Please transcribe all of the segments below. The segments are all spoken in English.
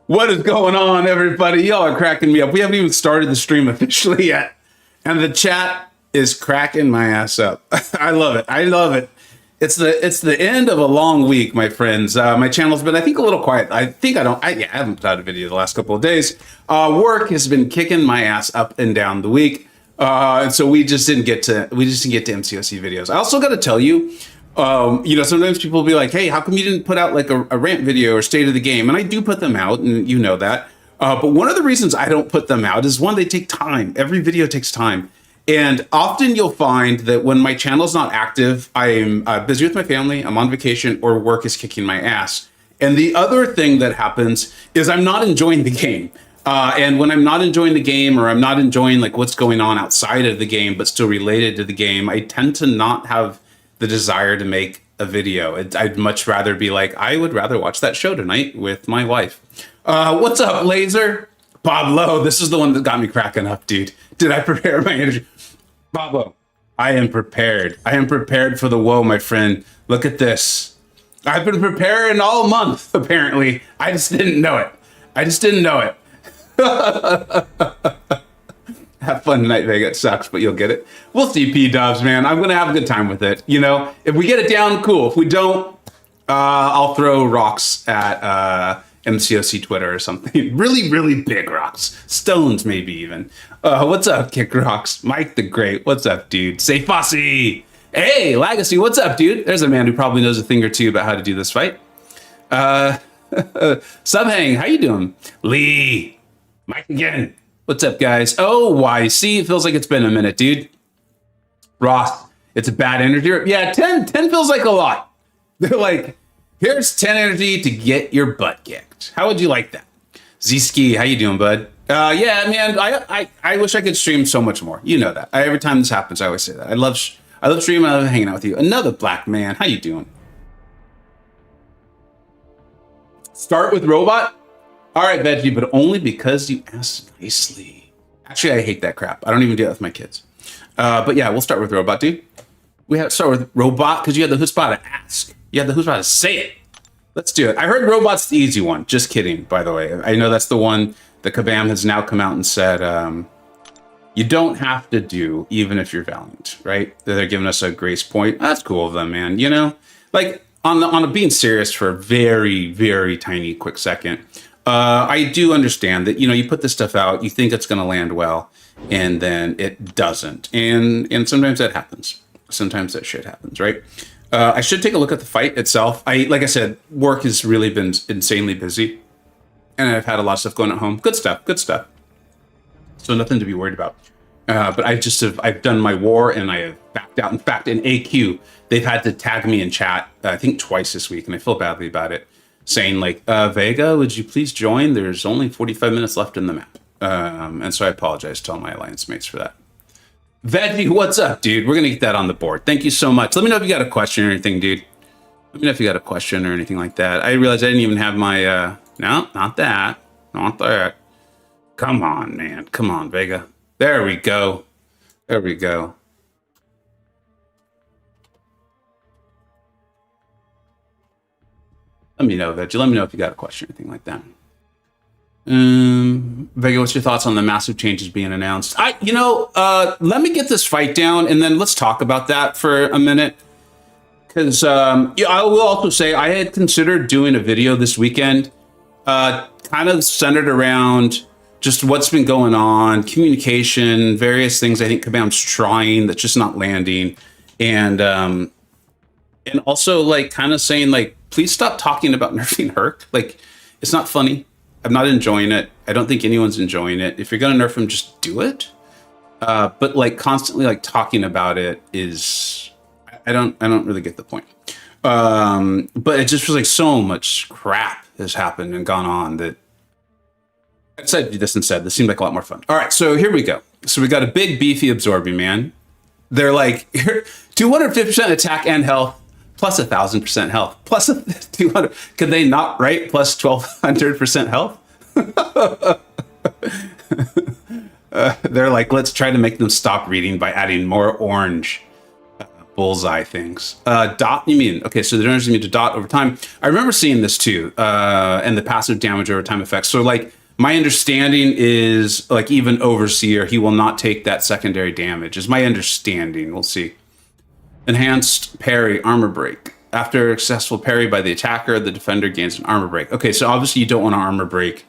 What is going on, everybody? Y'all are cracking me up. We haven't even started the stream officially yet, and the chat is cracking my ass up. I love it. I love it. It's the end of a long week, my friends. My channel's been, I think, a little quiet. I haven't put out a video the last couple of days. Work has been kicking my ass up and down the week, and so we just didn't get to MCoC videos. I also got to tell you. Sometimes people will be like, hey, how come you didn't put out like a rant video or state of the game? And I do put them out, and you know that. But one of the reasons I don't put them out is, one, they take time. Every video takes time. And often you'll find that when my channel's not active, I'm busy with my family, I'm on vacation, or work is kicking my ass. And the other thing that happens is I'm not enjoying the game. And when I'm not enjoying the game, or I'm not enjoying like what's going on outside of the game, but still related to the game, I tend to not have the desire to make a video. I'd much rather be like, I would rather watch that show tonight with my wife. What's up, Laser? Pablo, this is the one that got me cracking up, dude. Did I prepare my energy? Pablo, I am prepared. I am prepared for the woe, my friend. Look at this. I've been preparing all month, apparently. I just didn't know it. Have fun tonight, Vega. It sucks, but you'll get it. We'll see, P-dubs, man. I'm going to have a good time with it. You know, if we get it down, cool. If we don't, I'll throw rocks at MCoC Twitter or something. Really, really big rocks. Stones, maybe even. What's up, Kick Rocks? Mike the Great. What's up, dude? Say Fossy. Hey, Legacy. What's up, dude? There's a man who probably knows a thing or two about how to do this fight. Subhang, how you doing? Lee. Mike again. What's up, guys? Oh, YC. It feels like it's been a minute, dude. Ross, it's a bad energy. Yeah, 10 feels like a lot. They're like, here's 10 energy to get your butt kicked. How would you like that? Z-Ski, how you doing, bud? Yeah, man, I wish I could stream so much more. You know that. Every time this happens, I always say that. I love streaming. I love hanging out with you. Another black man. How you doing? Start with robot? All right, Veggie, but only because you asked nicely. Actually, I hate that crap. I don't even do that with my kids. But yeah, we'll start with robot, dude. We have to start with robot because you had the chutzpah to ask. You had the chutzpah to say it. Let's do it. I heard robot's the easy one. Just kidding, by the way. I know that's the one that Kabam has now come out and said you don't have to do, even if you're valiant, right? They're giving us a grace point. That's cool of them, man. You know, like on a being serious for a very, very tiny, quick second. I do understand that, you know, you put this stuff out, you think it's going to land well, and then it doesn't. And sometimes that happens. Sometimes that shit happens, right? I should take a look at the fight itself. Like I said, work has really been insanely busy, and I've had a lot of stuff going at home. Good stuff. So nothing to be worried about. But I've done my war, and I have backed out. In fact, in AQ, they've had to tag me in chat, I think twice this week, and I feel badly about it, saying like, Vega, would you please join? There's only 45 minutes left in the map. And so I apologize to all my alliance mates for that. Veggie, what's up, dude? We're going to get that on the board. Thank you so much. Let me know if you got a question or anything, dude. Let me know if you got a question or anything like that. I realized I didn't even have my, no, not that. Not that. Come on, man. Come on, Vega. There we go. There we go. Let me know, Veggie. Let me know if you got a question or anything like that. Vega, what's your thoughts on the massive changes being announced? Let me get this fight down, and then let's talk about that for a minute. Because I will also say I had considered doing a video this weekend, kind of centered around just what's been going on, communication, various things I think Kabam's trying that's just not landing, and also like kind of saying like, please stop talking about nerfing Herc. Like, it's not funny. I'm not enjoying it. I don't think anyone's enjoying it. If you're gonna nerf him, just do it. But like constantly like talking about it is, I don't really get the point. But it just feels like so much crap has happened and gone on that I decided to do this instead. This seemed like a lot more fun. All right, so here we go. So we got a big beefy absorbing man. They're like 250% attack and health, plus 1,000% health, plus 200. Could they not write plus 1,200% health? They're like, let's try to make them stop reading by adding more orange bullseye things. Dot, you mean? Okay, so the donors need to dot over time. I remember seeing this too, and the passive damage over time effects. So like, my understanding is like even Overseer, he will not take that secondary damage, is my understanding. We'll see. Enhanced parry, armor break. After a successful parry by the attacker, the defender gains an armor break. Okay, so obviously you don't want to armor break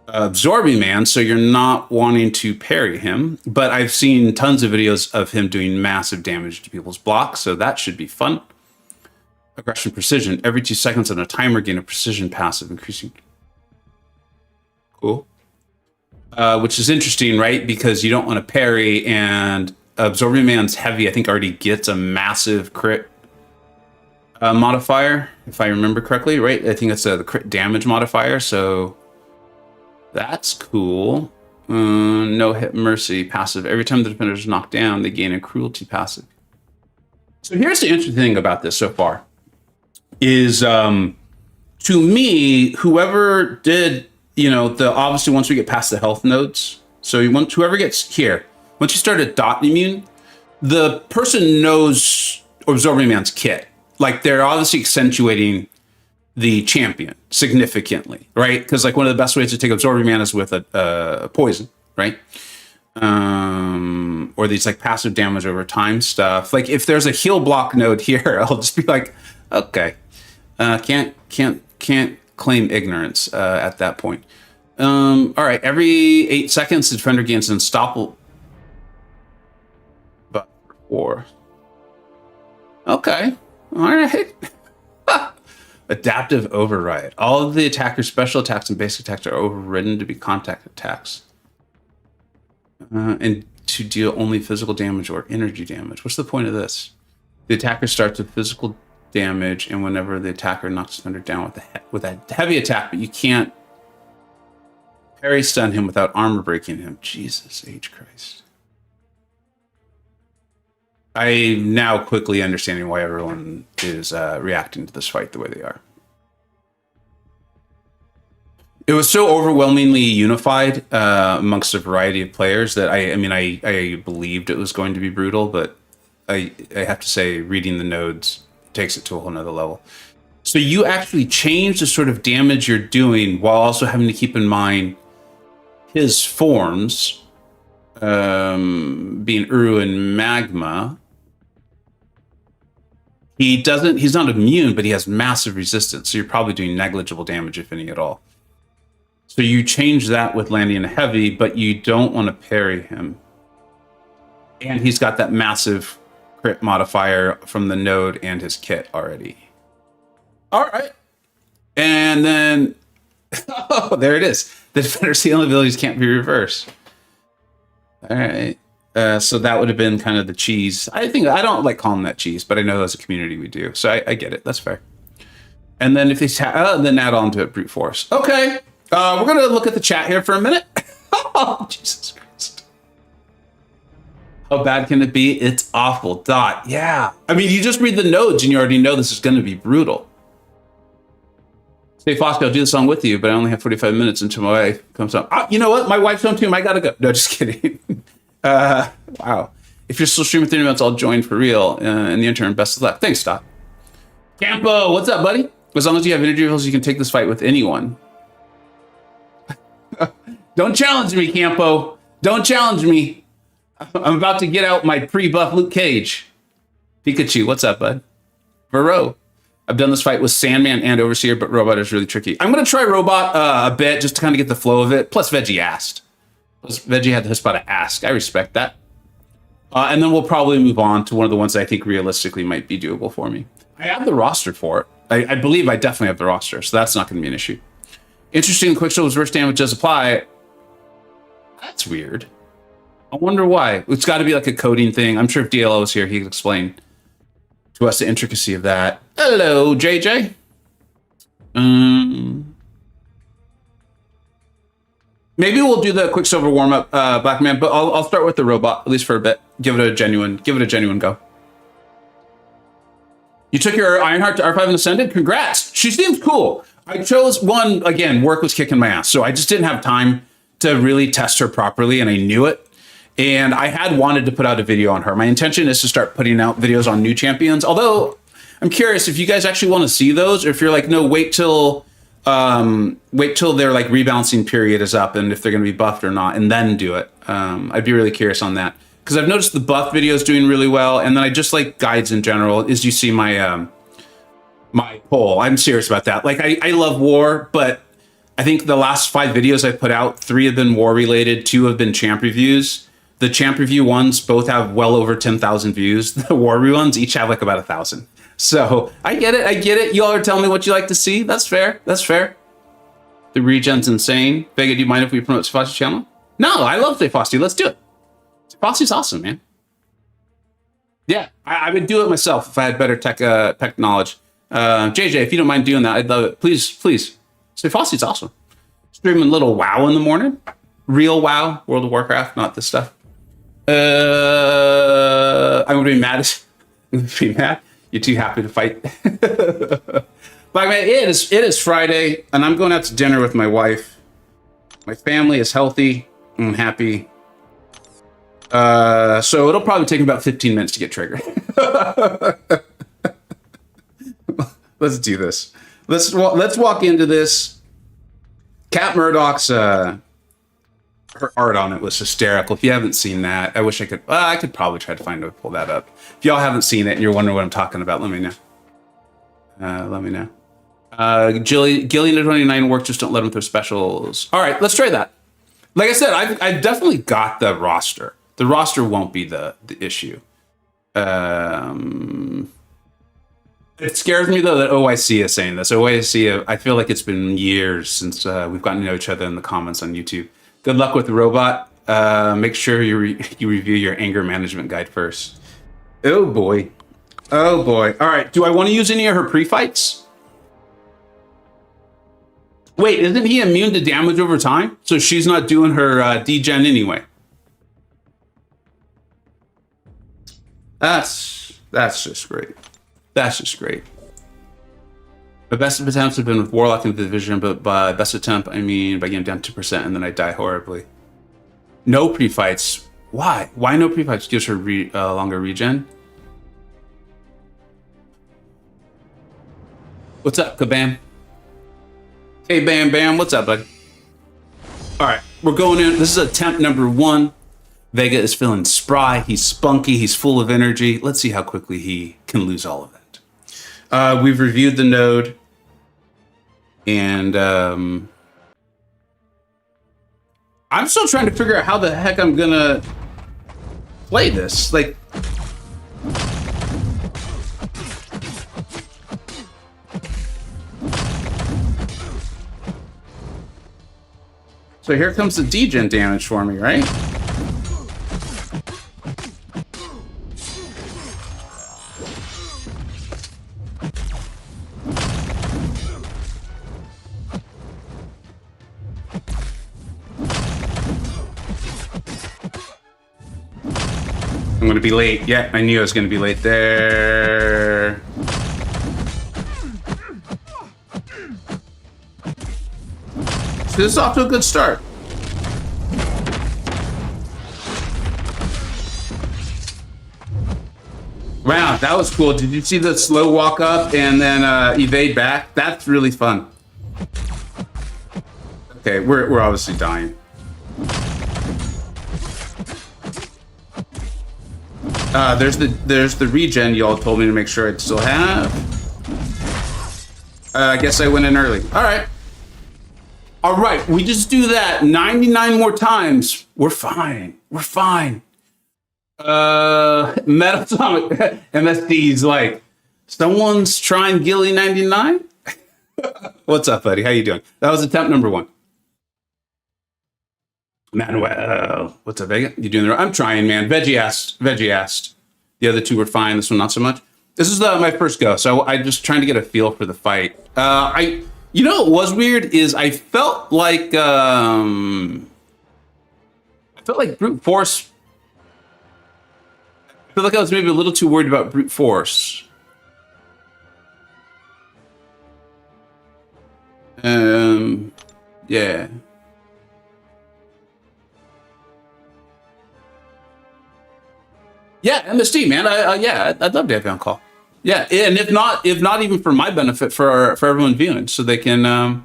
Absorbing Man, so you're not wanting to parry him. But I've seen tons of videos of him doing massive damage to people's blocks, so that should be fun. Aggression Precision. Every 2 seconds on a timer, gain a precision passive, increasing. Cool. Which is interesting, right? Because you don't want to parry, and Absorbing Man's heavy, I think, already gets a massive crit modifier, if I remember correctly, right? I think it's the crit damage modifier, so that's cool. No hit mercy passive. Every time the defender is knocked down, they gain a cruelty passive. So here's the interesting thing about this so far is, to me, whoever did, obviously once we get past the health nodes, so whoever gets here, once you start at dot immune, the person knows Absorbing Man's kit. Like, they're obviously accentuating the champion significantly, right? Because like one of the best ways to take Absorbing Man is with a poison, right? Or these like passive damage over time stuff. Like if there's a heal block node here, I'll just be like, okay, can't claim ignorance at that point. All right, every 8 seconds, the defender gains an unstoppable. But 4. Okay, all right. Adaptive override. All of the attacker's special attacks and basic attacks are overridden to be contact attacks. And to deal only physical damage or energy damage. What's the point of this? The attacker starts with physical damage, and whenever the attacker knocks the defender down with a heavy attack, but you can't parry stun him without armor breaking him. Jesus H. Christ. I'm now quickly understanding why everyone is reacting to this fight the way they are. It was so overwhelmingly unified amongst a variety of players that I believed it was going to be brutal, but I have to say, reading the nodes takes it to a whole nother level. So you actually change the sort of damage you're doing while also having to keep in mind his forms, being Uru and Magma. He's not immune, but he has massive resistance. So you're probably doing negligible damage, if any at all. So you change that with landing a heavy, but you don't want to parry him. And he's got that massive crit modifier from the node and his kit already. All right. And then, oh, there it is. The defender's healing abilities can't be reversed. All right. So that would have been kind of the cheese. I don't like calling that cheese, but I know as a community we do. So I get it. That's fair. And then if they then add on to it brute force. Okay. We're going to look at the chat here for a minute. Oh, Jesus Christ. How bad can it be? It's awful. Dot. Yeah. I mean, you just read the nodes and you already know this is going to be brutal. Say, Fosco, I'll do the song with you, but I only have 45 minutes until my wife comes home. Oh, you know what? My wife's home too. I got to go. No, just kidding. Wow. If you're still streaming 30 minutes, I'll join for real. In the interim, best of luck. Thanks, Doc. Campo, what's up, buddy? As long as you have energy levels, you can take this fight with anyone. Don't challenge me, Campo. Don't challenge me. I'm about to get out my pre-buff Luke Cage. Pikachu, what's up, bud? Vero. I've done this fight with Sandman and Overseer, but Robot is really tricky. I'm going to try Robot a bit just to kind of get the flow of it. Plus, Veggie asked. Veggie had the spot to ask. I respect that. And then we'll probably move on to one of the ones that I think realistically might be doable for me. I have the roster for it. I believe I definitely have the roster, so that's not going to be an issue. Interesting, Quicksilver's reverse damage does apply. That's weird. I wonder why. It's got to be like a coding thing. I'm sure if DLO is here, he could explain to us the intricacy of that. Hello, JJ. Maybe we'll do the Quicksilver warm-up, Black Man, but I'll start with the robot, at least for a bit. Give it a genuine go. You took your Ironheart to R5 and Ascended? Congrats! She seems cool. I chose one, again, work was kicking my ass, so I just didn't have time to really test her properly, and I knew it. And I had wanted to put out a video on her. My intention is to start putting out videos on new champions. Although I'm curious if you guys actually want to see those, or if you're like, no, wait till their like rebalancing period is up and if they're going to be buffed or not, and then do it. I'd be really curious on that, because I've noticed the buff videos doing really well, and then I just like guides in general. As you see my my poll, I'm serious about that. Like I love war, but I think the last 5 videos I put out, 3 have been war related, 2 have been champ reviews. The champ review ones both have well over 10,000 views. The war ones each have like about 1,000. So I get it. I get it. You all are telling me what you like to see. That's fair. That's fair. The regen's insane. Vega, do you mind if we promote Sefosti's channel? No, I love Sefosti. Let's do it. Sefosti's awesome, man. Yeah, I would do it myself if I had better tech knowledge. JJ, if you don't mind doing that, I'd love it. Please, please. Sefosti's awesome. Streaming little WoW in the morning. Real WoW, World of Warcraft, not this stuff. I'm gonna be mad. I'm gonna be mad. You're too happy to fight. But man, it is Friday, and I'm going out to dinner with my wife. My family is healthy. I'm happy. So it'll probably take about 15 minutes to get triggered. Let's do this. Let's walk into this. Cat Murdoch's her art on it was hysterical. If you haven't seen that, I wish I could. I could probably try to find a way to pull that up. If y'all haven't seen it and you're wondering what I'm talking about, let me know. Let me know. Gilly into 29 work. Just don't let them throw specials. All right, let's try that. Like I said, I've definitely got the roster. The roster won't be the issue. It scares me though that OIC is saying this. OIC, I feel like it's been years since we've gotten to know each other in the comments on YouTube. Good luck with the robot. Make sure you review your anger management guide first. Oh boy. Oh boy. All right. Do I want to use any of her pre-fights? Wait, isn't he immune to damage over time? So she's not doing her degen anyway. That's just great. That's just great. My best of attempts have been with Warlock in the Division, but by best attempt, I mean by getting down 2% and then I die horribly. No pre-fights. Why? Why no pre-fights? Gives her longer regen. What's up, Kabam? Hey, Bam Bam. What's up, bud? All right, we're going in. This is attempt number 1. Vega is feeling spry. He's spunky. He's full of energy. Let's see how quickly he can lose all of that. We've reviewed the node, and I'm still trying to figure out how the heck I'm gonna play this. Like, so here comes the degen damage for me, right? I'm gonna be late. Yeah, I knew I was gonna be late there. So this is off to a good start. Wow, that was cool. Did you see the slow walk up and then evade back? That's really fun. Okay, we're obviously dying. There's the regen y'all told me to make sure I'd still have. I guess I went in early. All right. All right, we just do that 99 more times. We're fine. We're fine. Metal Atomic MSD's like, someone's trying Gilly 99? What's up, buddy? How you doing? That was attempt number 1. Manuel, what's up, Vega? You doing the right? I'm trying, man. Veggie asked. The other 2 were fine. This one not so much. This is my first go, so I'm just trying to get a feel for the fight. You know what was weird is I felt like brute force. I feel like I was maybe a little too worried about brute force. Yeah. Yeah, MSD, man. I'd love to have you on call. Yeah, and if not even for my benefit, for everyone viewing, so they can know.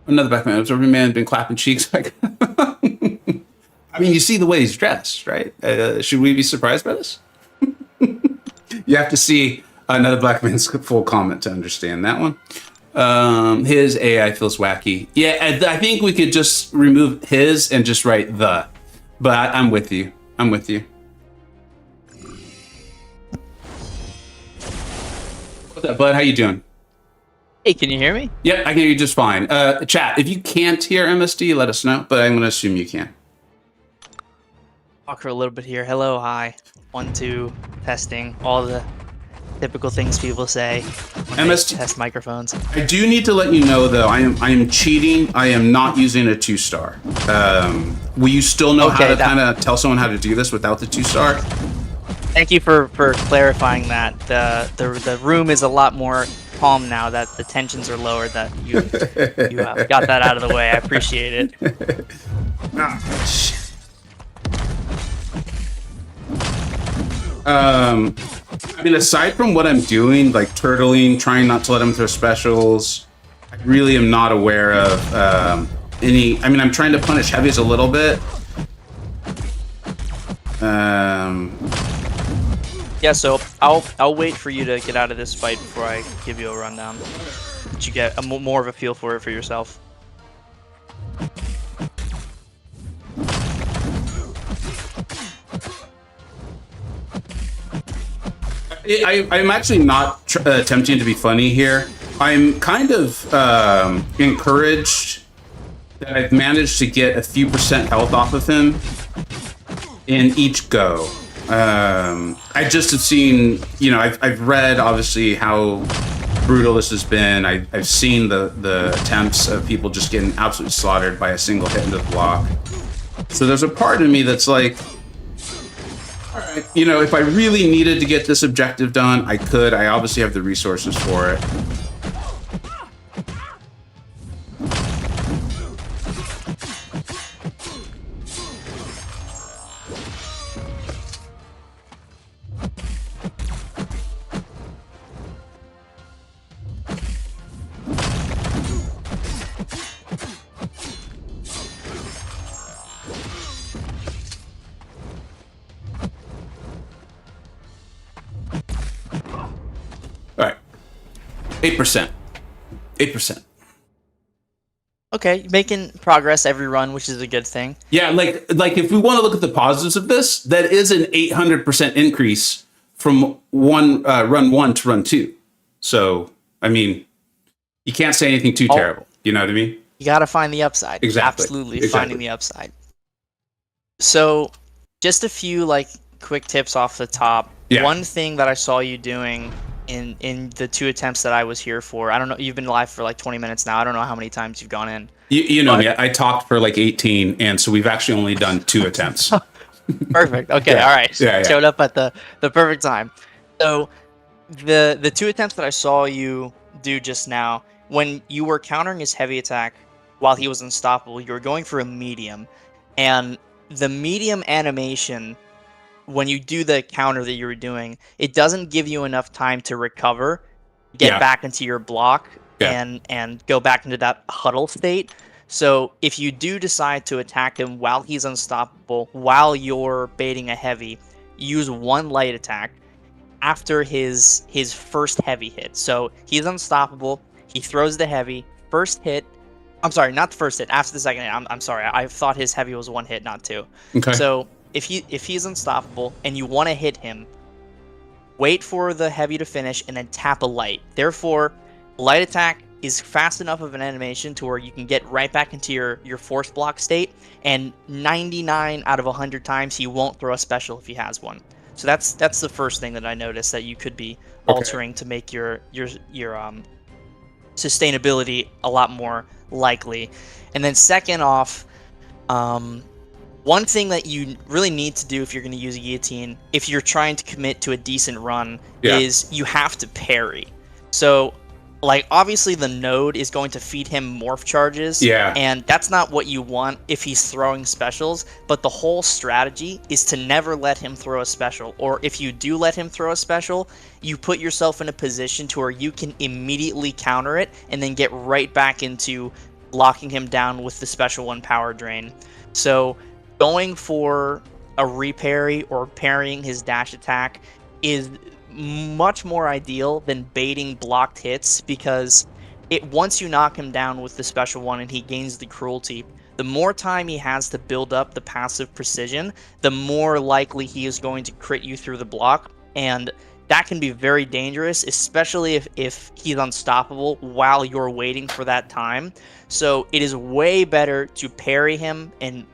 Another back man. Every man been clapping cheeks. Like, I mean, you see the way he's dressed, right? Should we be surprised by this? You have to see another black man's full comment to understand that one. His AI feels wacky. Yeah, I think we could just remove his and just write the. But I'm with you. I'm with you. What's up, bud? How you doing? Hey, can you hear me? Yep, I can hear you just fine. Chat, if you can't hear MSD, let us know, but I'm going to assume you can. Talk for a little bit here. Hello, hi. 1, 2, testing. All the typical things people say when they test microphones. I do need to let you know, though, I am cheating. I am not using a 2-star. Will you still know how to kind of tell someone how to do this without the 2-star? Thank you for clarifying that. The room is a lot more calm now that the tensions are lower. That you got that out of the way. I appreciate it. I mean, aside from what I'm doing, like turtling, trying not to let him throw specials, I really am not aware of any. I mean, I'm trying to punish heavies a little bit. Yeah, so I'll wait for you to get out of this fight before I give you a rundown, that you get more of a feel for it for yourself. I'm actually not attempting to be funny here. I'm kind of encouraged that I've managed to get a few percent health off of him in each go. I just have seen, you know, I've read obviously how brutal this has been. I've seen the attempts of people just getting absolutely slaughtered by a single hit into the block. So there's a part of me that's like, all right, you know, if I really needed to get this objective done, I could. I obviously have the resources for it. All right, 8%. 8%. Okay, making progress every run, which is a good thing. Yeah, like if we want to look at the positives of this, that is an 800% increase from run one to run 2. So, I mean, you can't say anything too terrible. You know what I mean? You got to find the upside. Exactly. Absolutely, finding the upside. So, just a few like quick tips off the top. Yeah. One thing that I saw you doing in the 2 attempts that I was here for. I don't know. You've been live for like 20 minutes now. I don't know how many times you've gone in. You know me. I talked for like 18, and so we've actually only done 2 attempts. Perfect. Okay. Yeah. All right. Yeah. Showed up at the perfect time. So the 2 attempts that I saw you do just now, when you were countering his heavy attack while he was unstoppable, you were going for a medium, and the medium animation, when you do the counter that you were doing, it doesn't give you enough time to recover, get back into your block, and go back into that huddle state. So if you do decide to attack him while he's unstoppable, while you're baiting a heavy, use 1 light attack after his first heavy hit. So he's unstoppable, he throws the heavy, first hit. I'm sorry, not the first hit, after the second hit. I'm sorry, I thought his heavy was 1 hit, not 2. Okay. So if he's unstoppable and you want to hit him, wait for the heavy to finish and then tap a light. Therefore, light attack is fast enough of an animation to where you can get right back into your force block state, and 99 out of 100 times he won't throw a special if he has one. So that's the first thing that I noticed that you could be altering to make your sustainability a lot more likely. And then second off, one thing that you really need to do if you're going to use a guillotine, if you're trying to commit to a decent run, is you have to parry. So like, obviously the node is going to feed him morph charges, Yeah. and that's not what you want if he's throwing specials, but the whole strategy is to never let him throw a special, or if you do let him throw a special, you put yourself in a position to where you can immediately counter it and then get right back into locking him down with the special one power drain. So going for a reparry or parrying his dash attack is much more ideal than baiting blocked hits, because once you knock him down with the special one and he gains the cruelty, the more time he has to build up the passive precision, the more likely he is going to crit you through the block, and that can be very dangerous, especially if he's unstoppable while you're waiting for that time. So it is way better to parry him and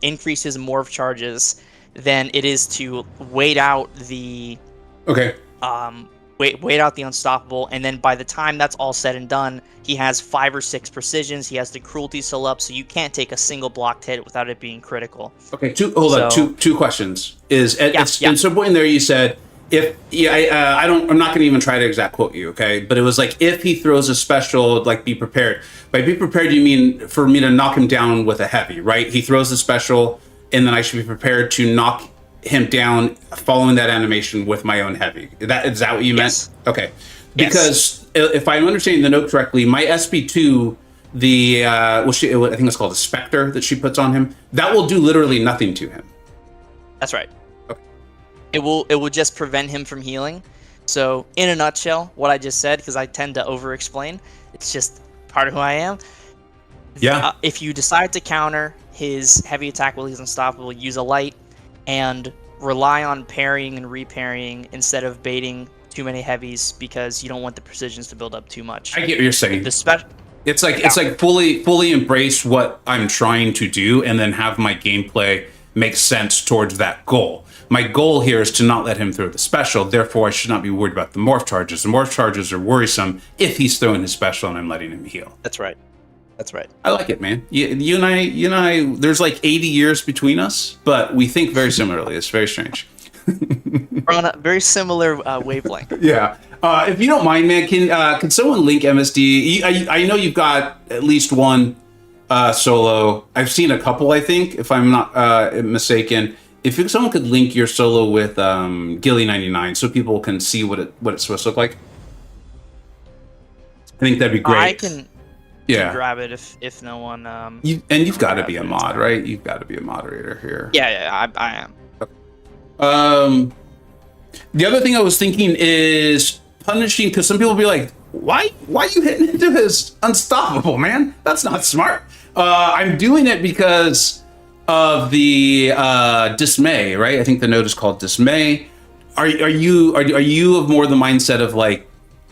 increase his morph charges than it is to wait out the Okay. wait out the unstoppable, and then by the time that's all said and done, he has 5 or 6 precisions. He has the cruelty still up, so you can't take a single blocked hit without it being critical. Okay. Two questions. At some point in there you said I'm not going to even try to exact quote you, okay? But it was like, if he throws a special, like, be prepared. By be prepared, you mean for me to knock him down with a heavy, right? He throws the special, and then I should be prepared to knock him down following that animation with my own heavy. Is that what you meant? Yes. Okay. Because if I'm understanding the note correctly, my SB2, I think it's called a Spectre that she puts on him, that will do literally nothing to him. That's right. Okay. It will just prevent him from healing. So in a nutshell, what I just said, because I tend to over-explain, it's just part of who I am. Yeah. If you decide to counter his heavy attack while he's unstoppable, use a light and rely on parrying and reparrying instead of baiting too many heavies, because you don't want the precisions to build up too much. I get what you're saying. The special. It's like fully embrace what I'm trying to do, and then have my gameplay make sense towards that goal. My goal here is to not let him throw the special. Therefore, I should not be worried about the morph charges. The morph charges are worrisome if he's throwing his special and I'm letting him heal. That's right. That's right. I like it, man. You and I. There's like 80 years between us, but we think very similarly. It's very strange. We're on a very similar wavelength. Yeah. If you don't mind, man, can someone link MSD? I know you've got at least one solo. I've seen a couple, I think, if I'm not mistaken. If someone could link your solo with Gilly 99 so people can see what it's supposed to look like, I think that'd be great. I can grab it if no one. You've got to be a mod, right? You've got to be a moderator here. Yeah, I am. The other thing I was thinking is punishing, because some people will be like, why are you hitting into his unstoppable, man? That's not smart. I'm doing it because of the dismay, right? I think the node is called dismay. Are you of more the mindset of like,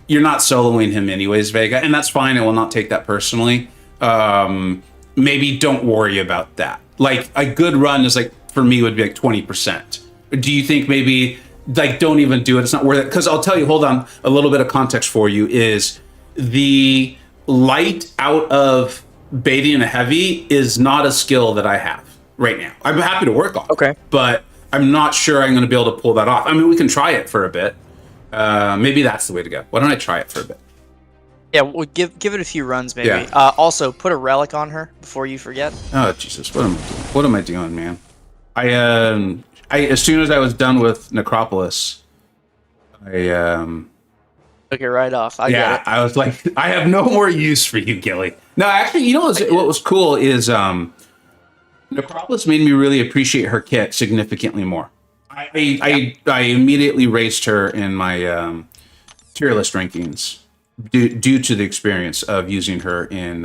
you're not soloing him anyways, Vega, and that's fine. I will not take that personally. Maybe don't worry about that. Like, a good run is like, for me, would be like 20%. Do you think maybe like, don't even do it? It's not worth it. Because I'll tell you, hold on, a little bit of context for you is the light out of baiting a heavy is not a skill that I have right now. I'm happy to work on it. Okay. But I'm not sure I'm going to be able to pull that off. I mean, we can try it for a bit. Maybe that's the way to go. Why don't I try it for a bit? Yeah, we'll give it a few runs, maybe. Yeah. Also, put a relic on her before you forget. Oh, Jesus. What am I doing, man? I as soon as I was done with Necropolis, Took it right off. I get it. I was like, I have no more use for you, Gilly. No, actually, you know what was cool is Necropolis made me really appreciate her kit significantly more. I immediately raised her in my tier list rankings due to the experience of using her in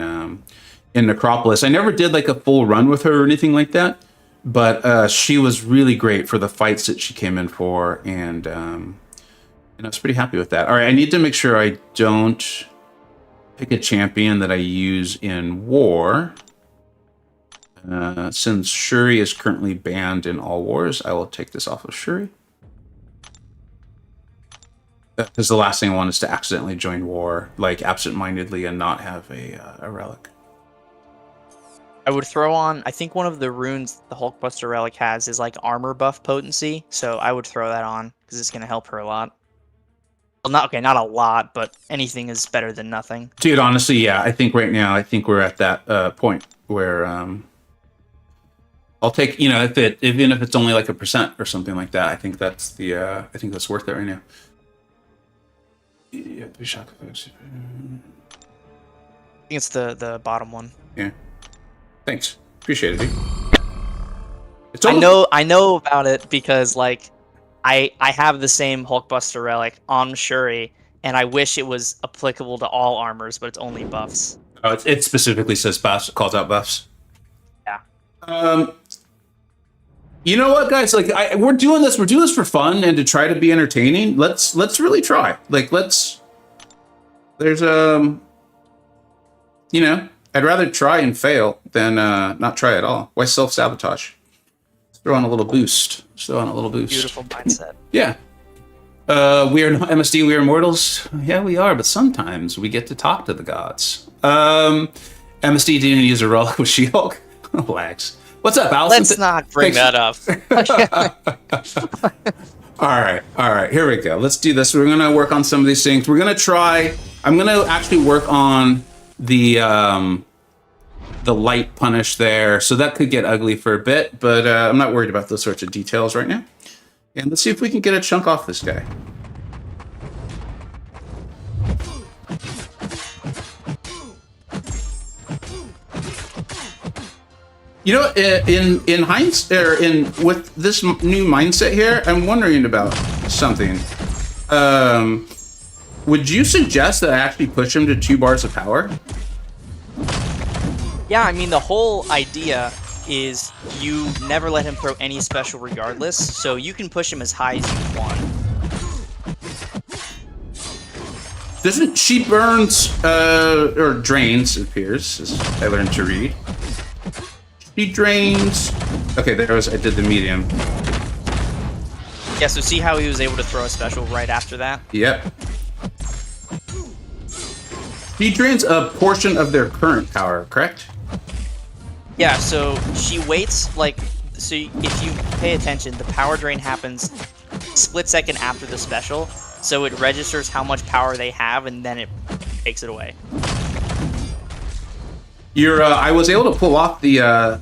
Necropolis. I never did like a full run with her or anything like that, but she was really great for the fights that she came in for, and I was pretty happy with that. All right, I need to make sure I don't pick a champion that I use in war. Since Shuri is currently banned in all wars, I will take this off of Shuri. Because the last thing I want is to accidentally join war, like absent-mindedly, and not have a relic. I would throw on, I think one of the runes the Hulkbuster relic has is like armor buff potency, so I would throw that on, because it's going to help her a lot. Well, not a lot, but anything is better than nothing. Dude, honestly, yeah, I think right now, I think we're at that point where I'll take, even if it's only like 1% or something like that. I think that's I think that's worth it right now. Yeah, shock effects. I think it's the bottom one. Yeah. Thanks. Appreciate it, dude. I know about it because like I have the same Hulkbuster relic on Shuri, and I wish it was applicable to all armors, but it's only buffs. Oh, it specifically says buffs. It calls out buffs. Yeah. You know what, guys? Like, we're doing this. We're doing this for fun and to try to be entertaining. Let's really try. Like, There's I'd rather try and fail than not try at all. Why self-sabotage? Throw on a little boost. Beautiful mindset. Yeah. We are not MSD, we are mortals. Yeah, we are, but sometimes we get to talk to the gods. MSD didn't use a relic with She-Hulk. Lags. What's up, Allison? Let's not bring that up. All right, here we go. Let's do this. We're gonna work on some of these things. I'm gonna actually work on the light punish there. So that could get ugly for a bit, but I'm not worried about those sorts of details right now. And let's see if we can get a chunk off this guy. You know, in hindsight, with this new mindset here, I'm wondering about something. Would you suggest that I actually push him to 2 bars of power? Yeah, I mean, the whole idea is you never let him throw any special regardless, so you can push him as high as you want. Doesn't she burns, or drains, it appears, as I learned to read. She drains... Okay, I did the medium. Yeah, so see how he was able to throw a special right after that? Yep. She drains a portion of their current power, correct? Yeah, so she waits, like, so if you pay attention, the power drain happens split second after the special, so it registers how much power they have, and then it takes it away. I was able to pull off the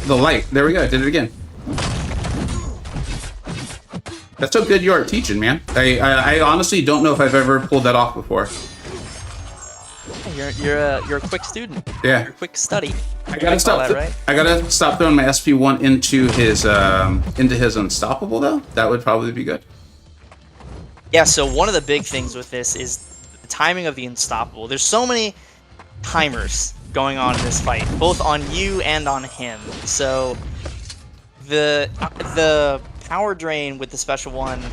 light. There we go, I did it again. That's how good you are at teaching, man. I honestly don't know if I've ever pulled that off before. You're a quick student. Yeah. You're a quick study. I gotta stop throwing my SP1 into his unstoppable though. That would probably be good. Yeah, so one of the big things with this is the timing of the unstoppable. There's so many timers going on in this fight, both on you and on him. So the power drain with the special one,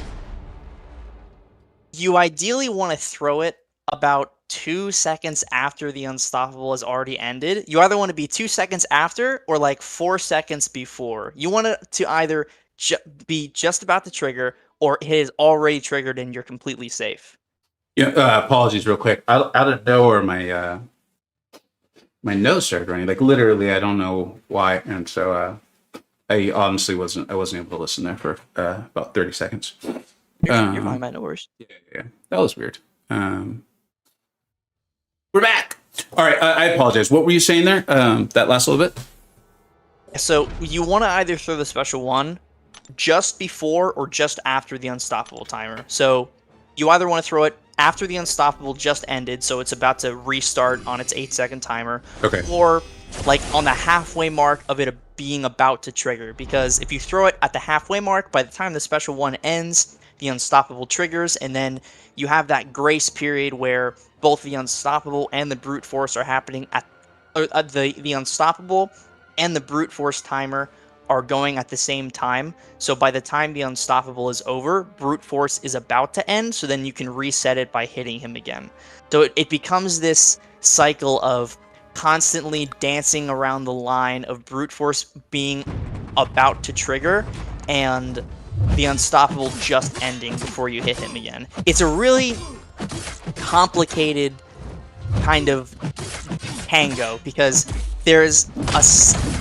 you ideally want to throw it about 2 seconds after the unstoppable has already ended. You either want to be 2 seconds after or like 4 seconds before. You want it to either be just about to trigger or it is already triggered and you're completely safe. Yeah, apologies real quick. Out of nowhere, my nose started running. Like literally, I don't know why. And so I honestly wasn't able to listen there for about 30 seconds. You're fine, man, no worries. Yeah. That was weird. We're back. All right, I apologize. What were you saying there? That last little bit? So you want to either throw the special one just before or just after the unstoppable timer. So you either want to throw it after the unstoppable just ended, so it's about to restart on its 8-second timer. Okay. Or like on the halfway mark of it being about to trigger, because if you throw it at the halfway mark, by the time the special one ends, the unstoppable triggers, and then you have that grace period where both the unstoppable and the brute force are happening at the unstoppable and the brute force timer are going at the same time. So by the time the unstoppable is over, brute force is about to end, so then you can reset it by hitting him again. So it becomes this cycle of constantly dancing around the line of brute force being about to trigger and the unstoppable just ending before you hit him again. It's a really complicated kind of tango because there's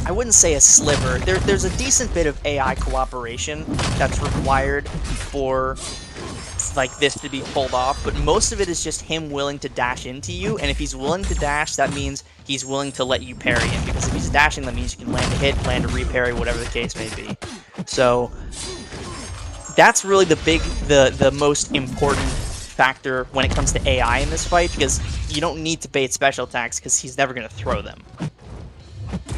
I wouldn't say a sliver, there's a decent bit of AI cooperation that's required for like this to be pulled off, but most of it is just him willing to dash into you, and if he's willing to dash, that means he's willing to let you parry him, because if he's dashing, that means you can land a hit, land a reparry, whatever the case may be. So that's really the most important factor when it comes to AI in this fight, because you don't need to bait special attacks because he's never going to throw them.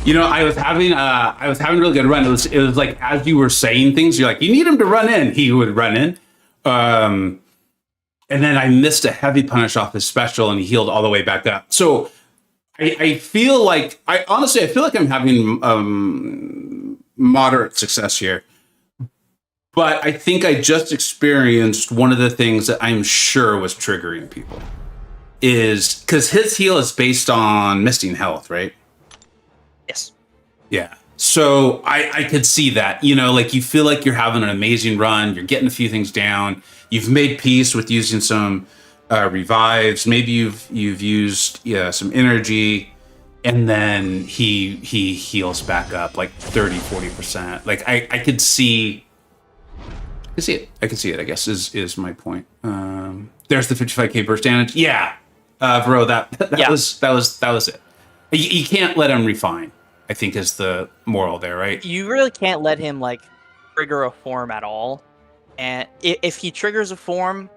You know, I was having a really good run. It was like as you were saying things, you're like, you need him to run in. He would run in, and then I missed a heavy punish off his special, and he healed all the way back up. So I feel like I feel like I'm having moderate success here, but I think I just experienced one of the things that I'm sure was triggering people is because his heal is based on misting health, right? Yes. Yeah. So I could see that, you know, like you feel like you're having an amazing run. You're getting a few things down. You've made peace with using some revives. Maybe you've used some energy, and then he heals back up like 30-40%. Like I could see. I can see it. I guess is my point. There's the 55k burst damage. Yeah, bro. That was it. You can't let him refine, I think, is the moral there, right? You really can't let him like trigger a form at all. And if he triggers a form,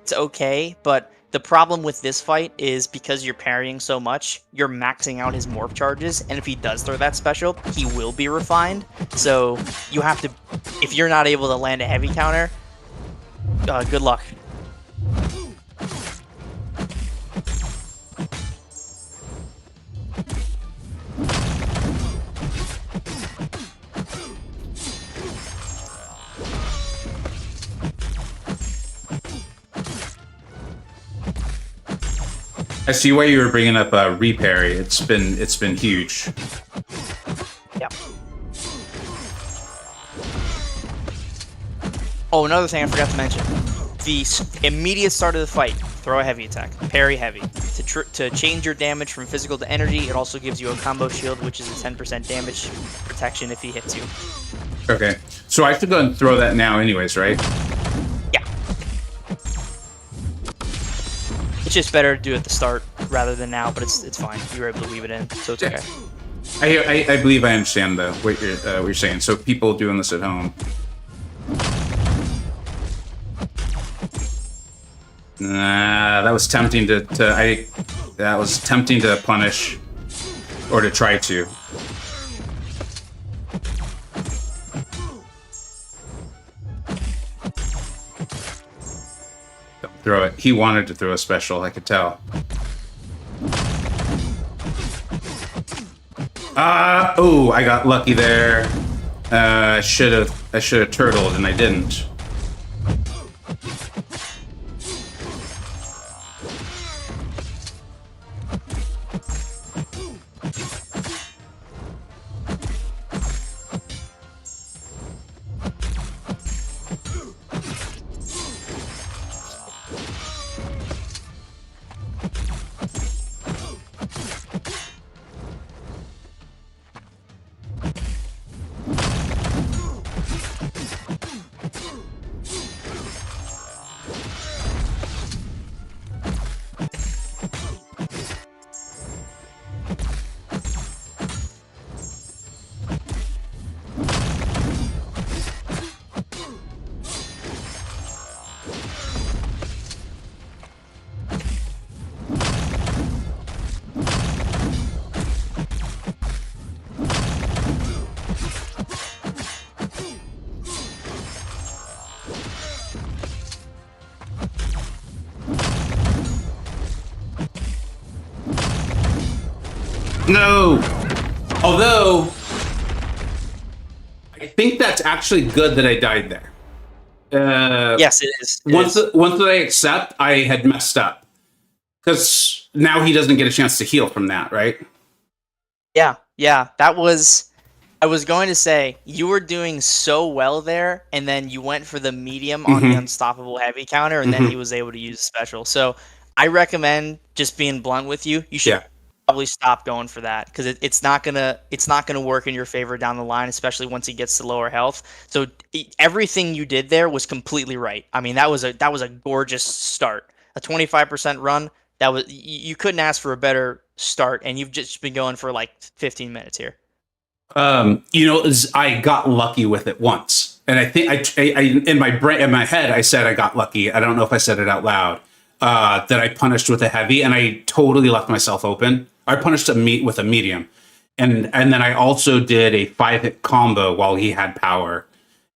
it's okay. But the problem with this fight is because you're parrying so much, you're maxing out his morph charges. And if he does throw that special, he will be refined. So you have to, if you're not able to land a heavy counter, good luck. I see why you were bringing up reparry. It's been huge. Yeah. Oh, another thing I forgot to mention: the immediate start of the fight, throw a heavy attack, parry heavy. To change your damage from physical to energy, it also gives you a combo shield, which is a 10% damage protection if he hits you. Okay, so I should go and throw that now, anyways, right? Yeah. It's just better to do it at the start rather than now, but it's fine. You were able to weave it in, so it's okay. I believe I understand though what you're saying. So people doing this at home. Nah, that was tempting that was tempting to punish or to try to. Don't throw it. He wanted to throw a special, I could tell. Oh, I got lucky there. I should have turtled and I didn't. No! Although, I think that's actually good that I died there. Yes, it is. Once that I accept, I had messed up. Because now he doesn't get a chance to heal from that, right? Yeah, that was... I was going to say, you were doing so well there, and then you went for the medium on the unstoppable heavy counter, and then he was able to use a special. So I recommend, just being blunt with you, you should probably stop going for that because it's not gonna work in your favor down the line, especially once he gets to lower health. So everything you did there was completely right. I mean, that was a gorgeous start. A 25% run. That was you couldn't ask for a better start, and you've just been going for like 15 minutes here. I got lucky with it once, and I think I in my brain, in my head, I said I got lucky. I don't know if I said it out loud. That I punished with a heavy, and I totally left myself open. I punished with a medium, and then I also did a 5-hit combo while he had power,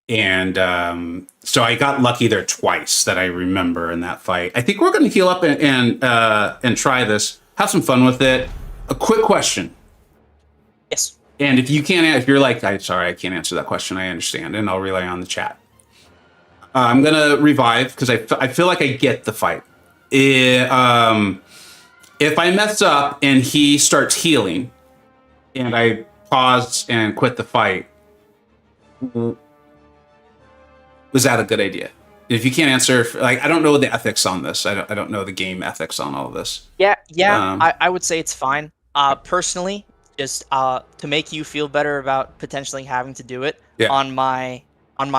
and so I got lucky there twice that I remember in that fight. I think we're going to heal up and try this. Have some fun with it. A quick question. Yes. And if you can't, if you're like, I'm sorry, I can't answer that question, I understand, and I'll rely on the chat. I'm gonna revive because I feel like I get the fight. If I mess up and he starts healing, and I pause and quit the fight, was that a good idea? If you can't answer, like, I don't know the ethics on this. I don't know the game ethics on all of this. Yeah. I would say it's fine. Personally, just to make you feel better about potentially having to do it on my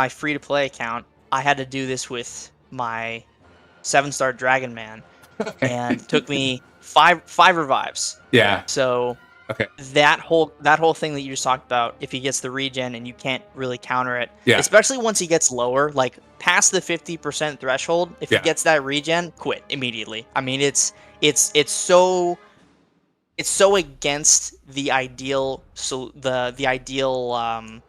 free to play account, I had to do this with my 7-star Dragon Man, and it took me five revives. Yeah. So okay, that whole thing that you just talked about, if he gets the regen and you can't really counter it, especially once he gets lower, like past the 50% threshold, if he gets that regen, quit immediately. I mean, it's so against the ideal the ideal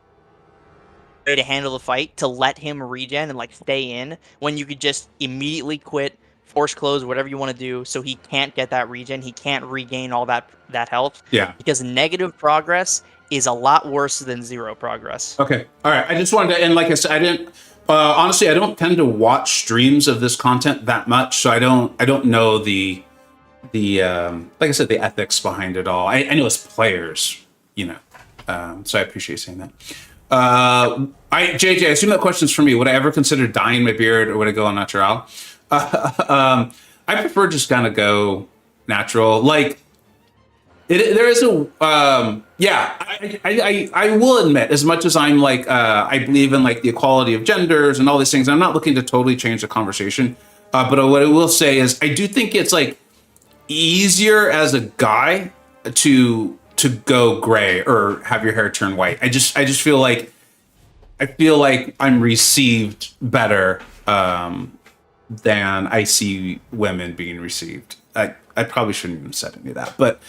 way to handle the fight to let him regen and like stay in when you could just immediately quit, force close, whatever you want to do, so he can't get that regen, he can't regain all that health. Yeah. Because negative progress is a lot worse than zero progress. Okay. All right. I just wanted to, and like I said, I didn't. Honestly, I don't tend to watch streams of this content that much, so I don't know the like I said, the ethics behind it all. I know as players, so I appreciate saying that. JJ, I assume that question's for me. Would I ever consider dyeing my beard, or would I go on natural? I prefer just kind of go natural. Like there is a I will admit, as much as I'm like I believe in like the equality of genders and all these things, I'm not looking to totally change the conversation. But what I will say is I do think it's like easier as a guy to go gray or have your hair turn white. I just feel like I'm received better than I see women being received. I probably shouldn't have said any of that, but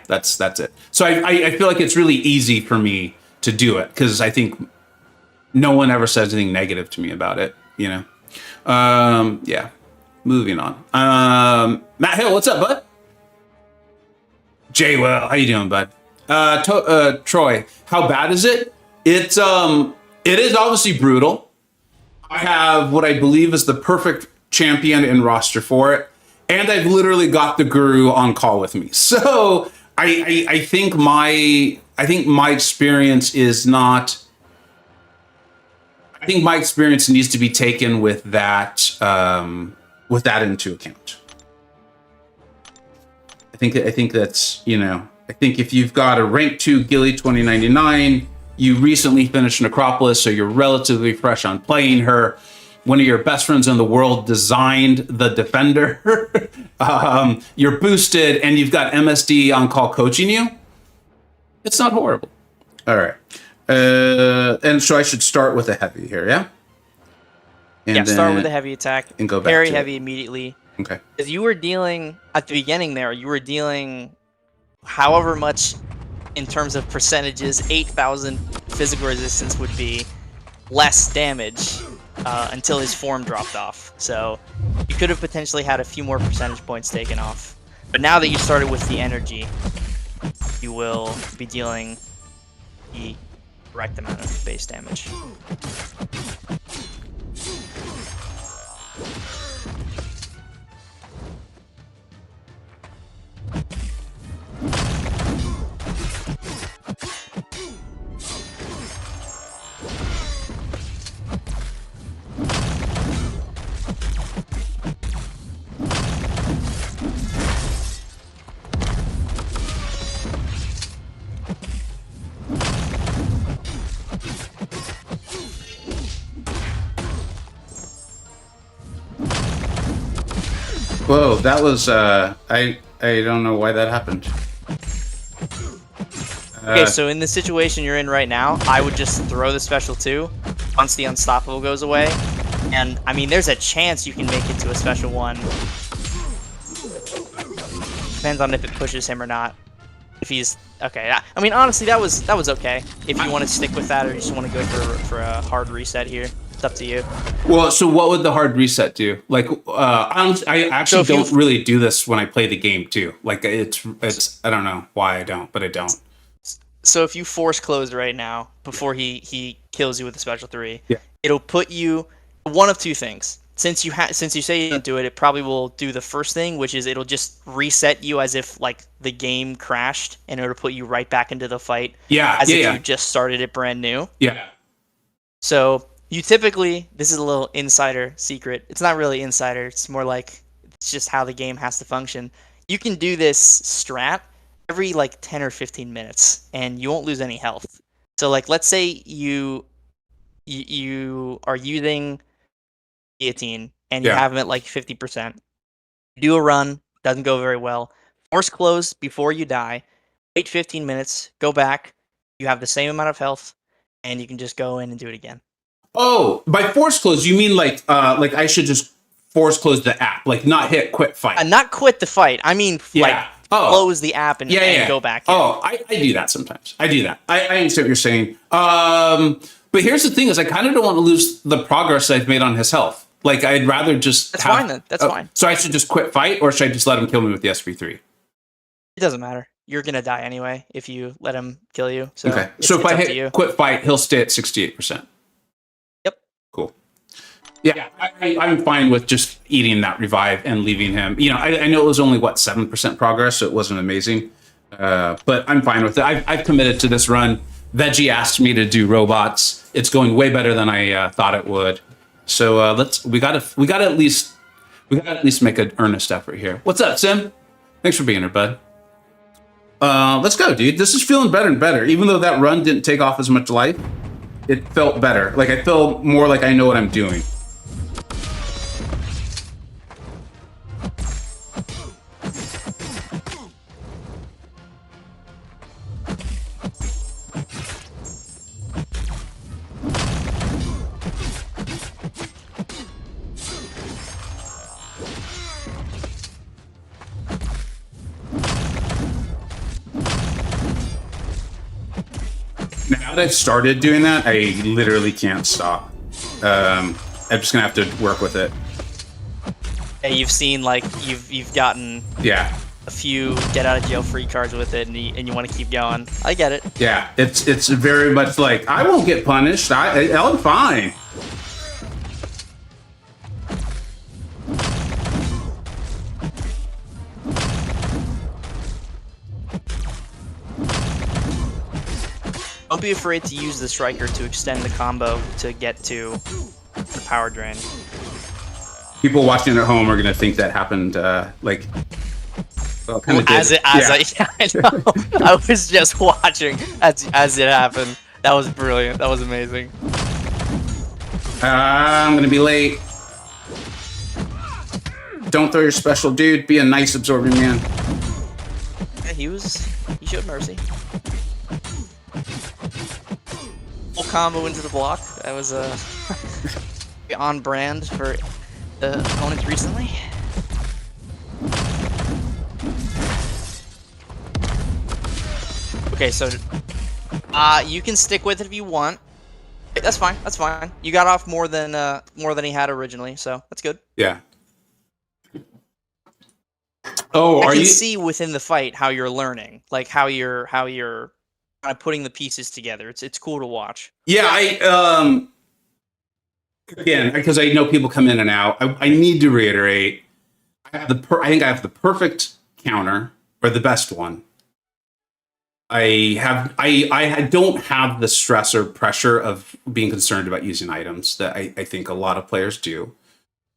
that's it. So I feel like it's really easy for me to do it because I think no one ever says anything negative to me about it. Moving on. Matt Hill, what's up, bud? Jay, well, how you doing, bud? Troy, how bad is it? It is obviously brutal. I have what I believe is the perfect champion in roster for it, and I've literally got the guru on call with me. So I think my experience is not. I think my experience needs to be taken with that into account. I think that's, I think if you've got a rank 2 Gilly 2099, you recently finished Necropolis, so you're relatively fresh on playing her. One of your best friends in the world designed the Defender. You're boosted, and you've got MSD on call coaching you. It's not horrible. All right. And so I should start with a heavy here, yeah? And start with a heavy attack. And go back very to heavy immediately. Okay. Because you were dealing, at the beginning there, you were dealing however much in terms of percentages, 8,000 physical resistance would be less damage until his form dropped off. So you could have potentially had a few more percentage points taken off. But now that you started with the energy, you will be dealing the correct amount of base damage. Whoa, that was I don't know why that happened. Okay, so in the situation you're in right now, I would just throw the special 2 once the unstoppable goes away. And, I mean, there's a chance you can make it to a special 1. Depends on if it pushes him or not. If he's... Okay, I mean, honestly, that was okay. If you want to stick with that or you just want to go for a hard reset here, it's up to you. Well, so what would the hard reset do? Like, I actually don't really do this when I play the game, too. Like, it's I don't know why I don't, but I don't. So if you force close right now before he kills you with the special 3, yeah, it'll put you one of two things. Since you say you didn't do it, it probably will do the first thing, which is it'll just reset you as if like the game crashed, and it'll put you right back into the fight. Yeah, as if you just started it brand new. Yeah. So you typically, this is a little insider secret. It's not really insider. It's more like it's just how the game has to function. You can do this strat every like 10 or 15 minutes, and you won't lose any health. So like, let's say you are using guillotine and you have him at like 50%. Do a run, doesn't go very well. Force close before you die. Wait 15 minutes, go back. You have the same amount of health, and you can just go in and do it again. Oh, by force close, you mean like I should just force close the app, like not hit quit fight? Not quit the fight. I mean, like close the app and go back in. Oh, I do that sometimes. I do that. I understand what you're saying. But here's the thing: is I kind of don't want to lose the progress I've made on his health. Like I'd rather just. That's fine then. That's fine. So I should just quit fight, or should I just let him kill me with the SP3? It doesn't matter. You're gonna die anyway if you let him kill you. So okay. So if I hit quit fight, he'll stay at 68%. Yep. Cool. Yeah, I'm fine with just eating that revive and leaving him. You know, I know it was only 7% progress, so it wasn't amazing, but I'm fine with it. I've committed to this run. Veggie asked me to do robots. It's going way better than I thought it would. So we gotta at least make an earnest effort here. What's up, Sim? Thanks for being here, bud. Let's go, dude. This is feeling better and better. Even though that run didn't take off as much life, it felt better. Like I feel more like I know what I'm doing. Now that I've started doing that, I literally can't stop. I'm just gonna have to work with it. Yeah, you've seen like you've gotten a few get out of jail free cards with it, and you want to keep going. I get it. Yeah, it's very much like I won't get punished. I'm fine. Don't be afraid to use the striker to extend the combo to get to the power drain. People watching at home are gonna think that happened like. Well, I know. I was just watching as it happened. That was brilliant. That was amazing. I'm gonna be late. Don't throw your special, dude. Be a nice absorbing man. Yeah, he showed mercy. Full combo into the block. That was on brand for the opponents recently. Okay, so you can stick with it if you want. That's fine. That's fine. You got off more than he had originally, so that's good. Yeah. Oh, I can see within the fight how you're learning, like how you're kind of putting the pieces together. It's cool to watch. Yeah, again, because I know people come in and out. I need to reiterate. I think I have the perfect counter, or the best one. I don't have the stress or pressure of being concerned about using items that I think a lot of players do.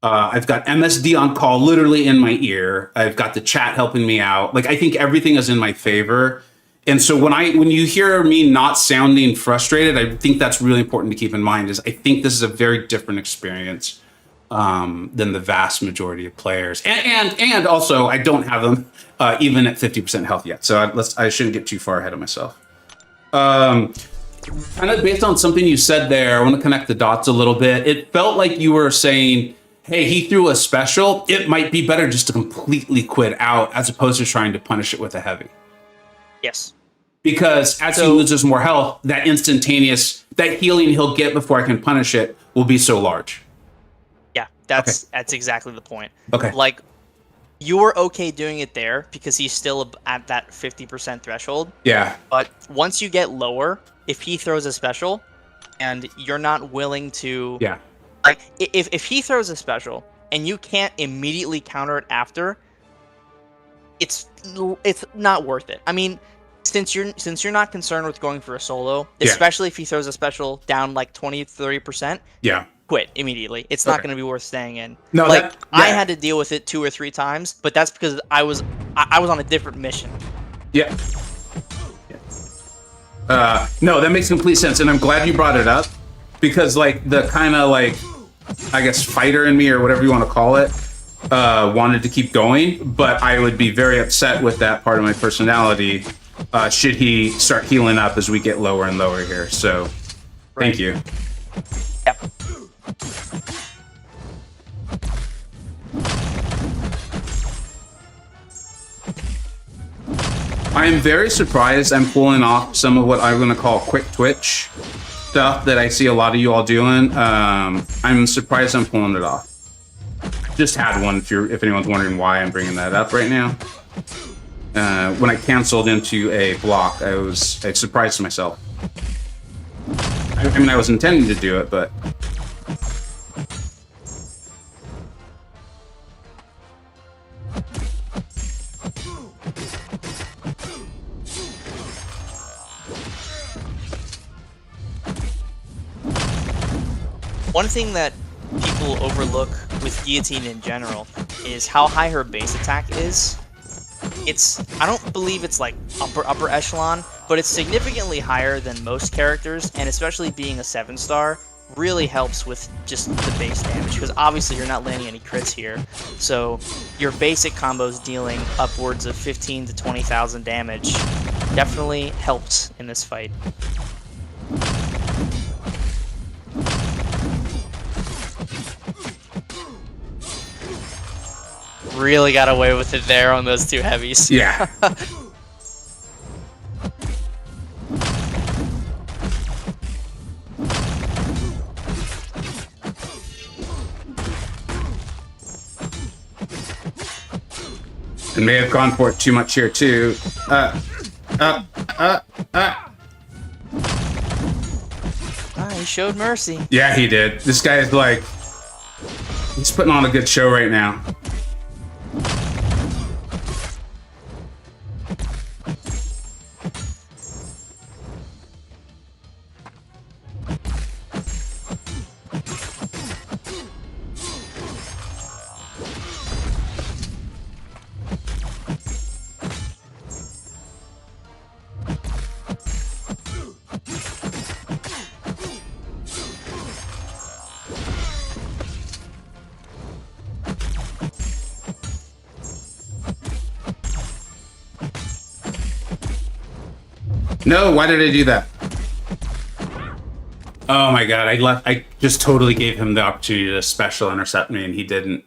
I've got MSD on call literally in my ear. I've got the chat helping me out. Like I think everything is in my favor. And so when you hear me not sounding frustrated, I think that's really important to keep in mind. Is I think this is a very different experience. than the vast majority of players. And also, I don't have them even at 50% health yet, so I shouldn't get too far ahead of myself. Kind of based on something you said there, I want to connect the dots a little bit. It felt like you were saying, hey, he threw a special. It might be better just to completely quit out as opposed to trying to punish it with a heavy. Yes. Because as he loses more health, that healing he'll get before I can punish it will be so large. Yeah, that's exactly the point. Okay. Like, you were okay doing it there because he's still at that 50% threshold. Yeah. But once you get lower, if he throws a special and you're not willing to... Yeah. Like, if he throws a special and you can't immediately counter it after, it's not worth it. I mean, since you're not concerned with going for a solo, especially if he throws a special down like 20-30%, quit immediately. It's not going to be worth staying in. No, like I had to deal with it 2 or 3 times, but that's because I was on a different mission. Yeah. No, that makes complete sense, and I'm glad you brought it up because like the kind of like I guess fighter in me or whatever you want to call it wanted to keep going, but I would be very upset with that part of my personality should he start healing up as we get lower and lower here. So, thank you. Yep. I am very surprised I'm pulling off some of what I'm going to call quick twitch stuff that I see a lot of you all doing. I'm surprised I'm pulling it off. Just had one if anyone's wondering why I'm bringing that up right now. When I canceled into a block, I surprised myself. I mean, I was intending to do it, but... One thing that people overlook with Guillotine in general is how high her base attack is. I don't believe it's like upper echelon, but it's significantly higher than most characters, and especially being a 7-star really helps with just the base damage, because obviously you're not landing any crits here, so your basic combos dealing upwards of 15 to 20,000 damage definitely helps in this fight. Really got away with it there on those 2 heavies. Yeah. And may have gone for it too much here too. He showed mercy. Yeah, he did. This guy is like, he's putting on a good show right now. No, why did I do that? Oh my god, I just totally gave him the opportunity to special intercept me and he didn't.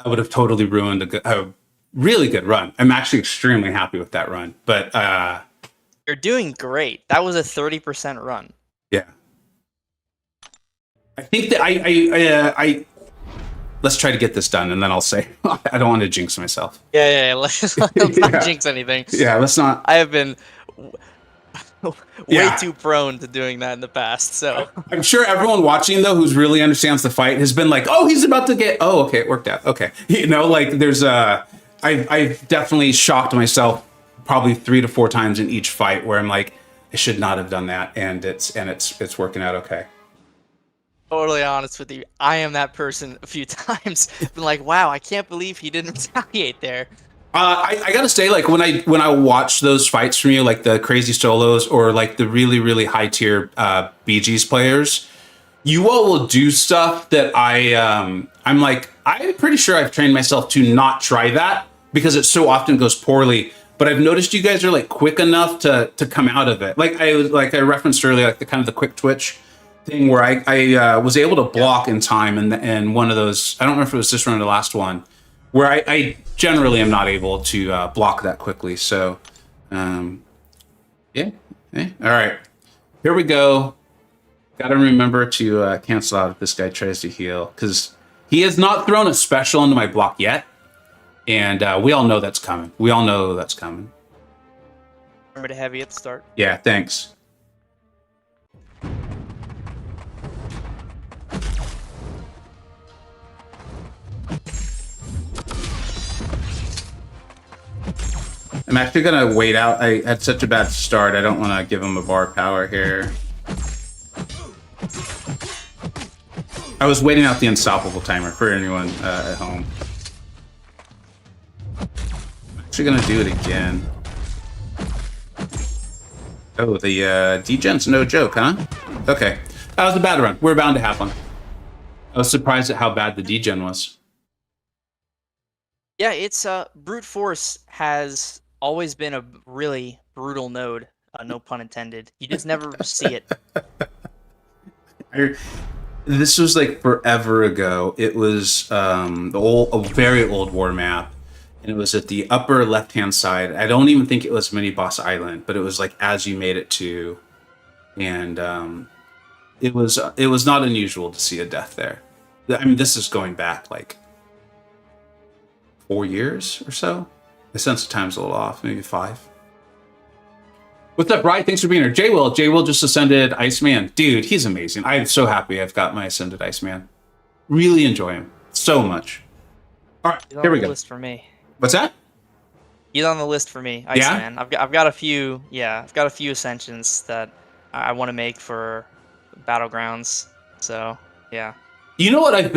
I would have totally ruined a really good run. I'm actually extremely happy with that run, but you're doing great. That was a 30% run. Yeah. I think that I let's try to get this done, and then I'll say I don't want to jinx myself. Yeah. Let's not jinx anything. Yeah, let's not. I have been way too prone to doing that in the past. So I'm sure everyone watching though, who's really understands the fight, has been like, "Oh, he's about to get." Oh, okay, it worked out. Okay, you know, like there's I've definitely shocked myself probably 3 to 4 times in each fight where I'm like, I should not have done that, and it's working out okay. Totally honest with you, I am that person a few times. Been like, wow, I can't believe he didn't retaliate there. I gotta say, like when I watch those fights from you, like the crazy solos or like the really high tier BG's players, you all will do stuff that I'm like, I'm pretty sure I've trained myself to not try that because it so often goes poorly. But I've noticed you guys are like quick enough to come out of it. Like I referenced earlier, like the kind of the quick twitch thing where I was able to block in time, and one of those, I don't remember if it was this one or the last one, where I generally am not able to block that quickly. So yeah. All right, here we go. Got to remember to cancel out if this guy tries to heal, because he has not thrown a special into my block yet. And we all know that's coming. We all know that's coming. Remember to heavy at the start. Yeah, thanks. I'm actually going to wait out. I had such a bad start. I don't want to give him a bar power here. I was waiting out the unstoppable timer for anyone at home. I'm actually going to do it again. Oh, the degen's no joke, huh? Okay. That was a bad run. We're bound to have one. I was surprised at how bad the degen was. Yeah, it's brute force has always been a really brutal node. No pun intended. You just never see it. This was like forever ago. It was a very old war map, and it was at the upper left-hand side. I don't even think it was Mini Boss Island, but it was like as you made it to, and it was not unusual to see a death there. I mean, this is going back like 4 years or so. The sense of time's a little off, maybe 5. What's up, Brian? Thanks for being here. J-Will just ascended Iceman. Dude, he's amazing. I'm so happy I've got my ascended Iceman. Really enjoy him so much. All right, here we go. List for me. What's that? He's on the list for me, Iceman. Yeah? I've got a few. Yeah, I've got a few ascensions that I want to make for Battlegrounds. So yeah. You know what I have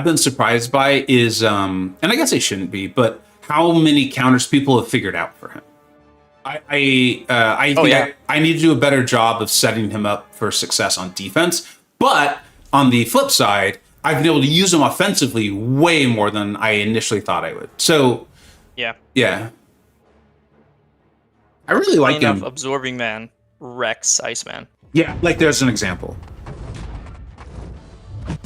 been surprised by is, and I guess I shouldn't be, but how many counters people have figured out for him. I think I need to do a better job of setting him up for success on defense. But on the flip side, I've been able to use him offensively way more than I initially thought I would. So yeah. I really like him. Absorbing Man, Rex, Iceman. Yeah, like there's an example.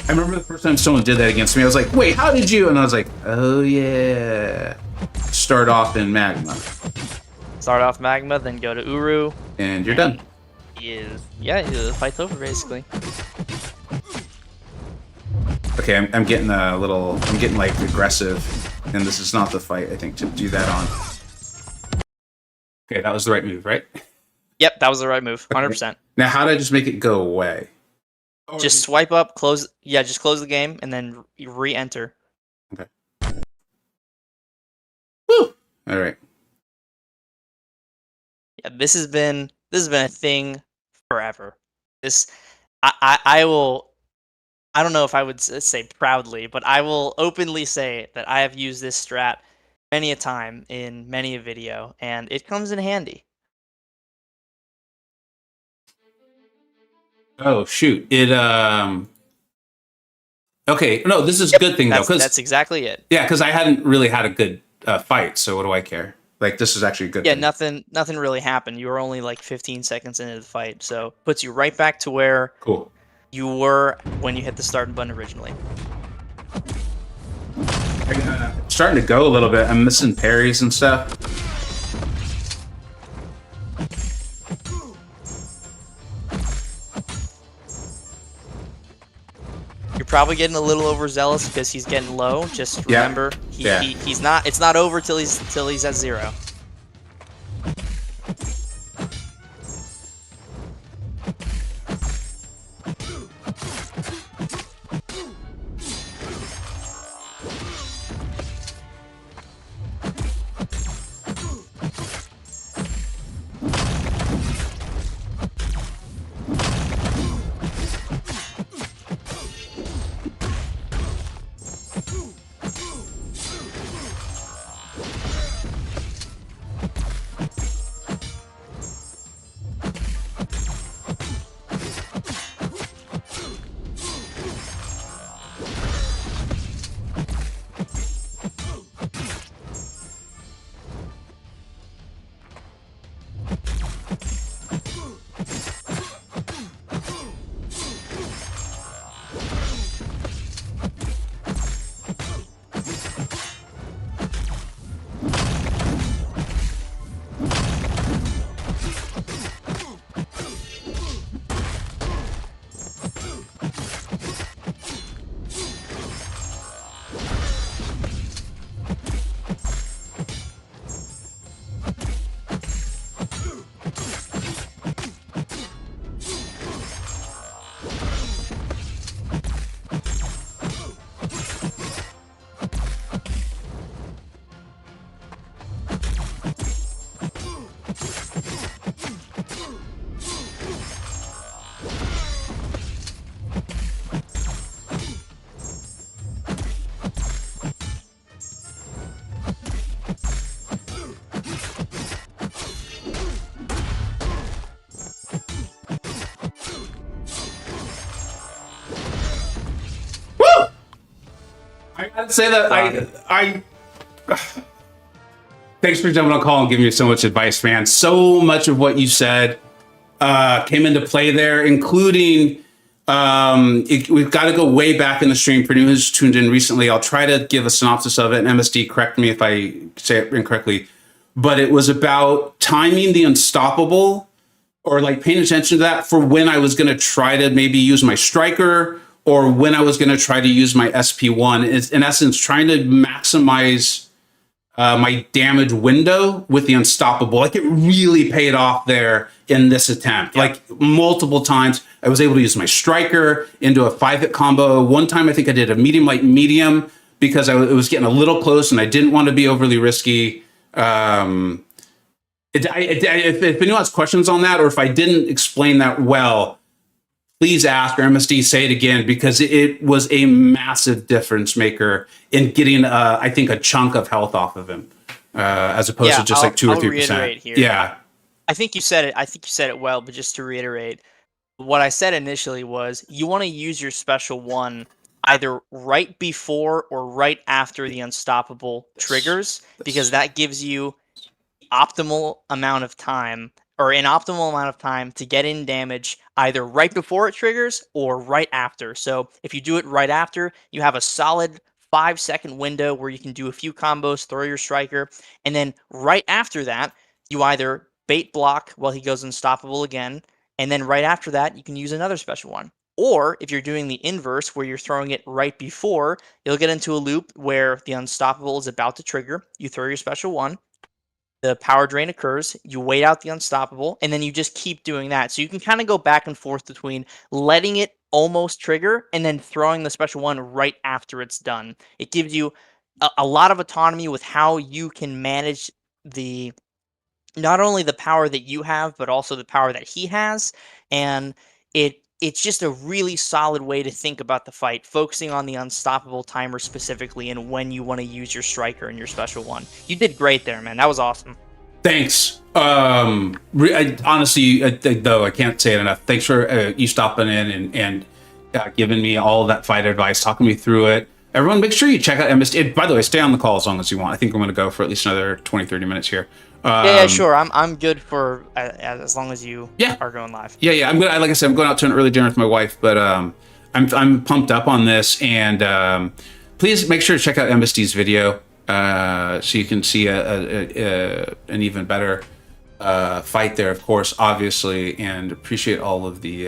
I remember the first time someone did that against me, I was like, wait, how did you? And I was like, oh yeah. Start off in Magma. Start off Magma, then go to Uru. And you're done. The fight's over basically. Okay, I'm getting I'm getting like aggressive, and this is not the fight, I think, to do that on. Okay, that was the right move, right? Yep, that was the right move, 100%. Now, how did I just make it go away? Just swipe up, close. Yeah, just close the game and then re-enter. Okay. Woo! All right. Yeah, this has been a thing forever. I will. I don't know if I would say proudly, but I will openly say that I have used this strat many a time in many a video, and it comes in handy. Oh shoot! Okay, no, this is a good thing though, because that's exactly it. Yeah, because I hadn't really had a good fight, so what do I care? Like, this is actually a good. Yeah, thing. nothing really happened. You were only like 15 seconds into the fight, so puts you right back to where you were when you hit the start button originally. Starting to go a little bit. I'm missing parries and stuff. You're probably getting a little overzealous because he's getting low. Just remember, he's not. It's not over till he's at 0. I gotta say that I thanks for jumping on call and giving me so much advice, man. So much of what you said came into play there, including we've got to go way back in the stream for anyone who's tuned in recently. I'll try to give a synopsis of it, and MSD, correct me if I say it incorrectly, but it was about timing the unstoppable, or like paying attention to that for when I was going to try to maybe use my striker, or when I was going to try to use my SP1. It's, in essence, trying to maximize my damage window with the unstoppable. Like, it really paid off there in this attempt. Yeah. Like, multiple times I was able to use my striker into a 5-hit combo. One time I think I did a medium light medium because it was getting a little close and I didn't want to be overly risky. If anyone has questions on that, or if I didn't explain that well, please ask, or MSD, say it again, because it was a massive difference maker in getting, I think, a chunk of health off of him, as opposed to just like 2 or 3%. Yeah, I think you said it. I think you said it well, but just to reiterate, what I said initially was you want to use your special one either right before or right after the unstoppable triggers, because that gives you optimal amount of time, or an optimal amount of time to get in damage either right before it triggers or right after. So if you do it right after, you have a solid 5-second window where you can do a few combos, throw your striker, and then right after that, you either bait block while he goes unstoppable again, and then right after that, you can use another special one. Or if you're doing the inverse, where you're throwing it right before, you'll get into a loop where the unstoppable is about to trigger, you throw your special one, the power drain occurs, you wait out the unstoppable, and then you just keep doing that. So you can kind of go back and forth between letting it almost trigger and then throwing the special one right after it's done. It gives you a lot of autonomy with how you can manage the not only the power that you have, but also the power that he has. And it's just a really solid way to think about the fight, focusing on the unstoppable timer specifically and when you want to use your striker and your special one. You did great there, man. That was awesome. Thanks. Honestly, though, I can't say it enough. Thanks for you stopping in and giving me all that fight advice, talking me through it. Everyone, make sure you check out MSD. By the way, stay on the call as long as you want. I think we're going to go for at least another 20, 30 minutes here. Yeah, sure. I'm good for as long as you are going live. Yeah. I'm good. Like I said, I'm going out to an early dinner with my wife, but I'm pumped up on this, and please make sure to check out MSD's video so you can see an even better fight there. Of course, obviously, and appreciate all of the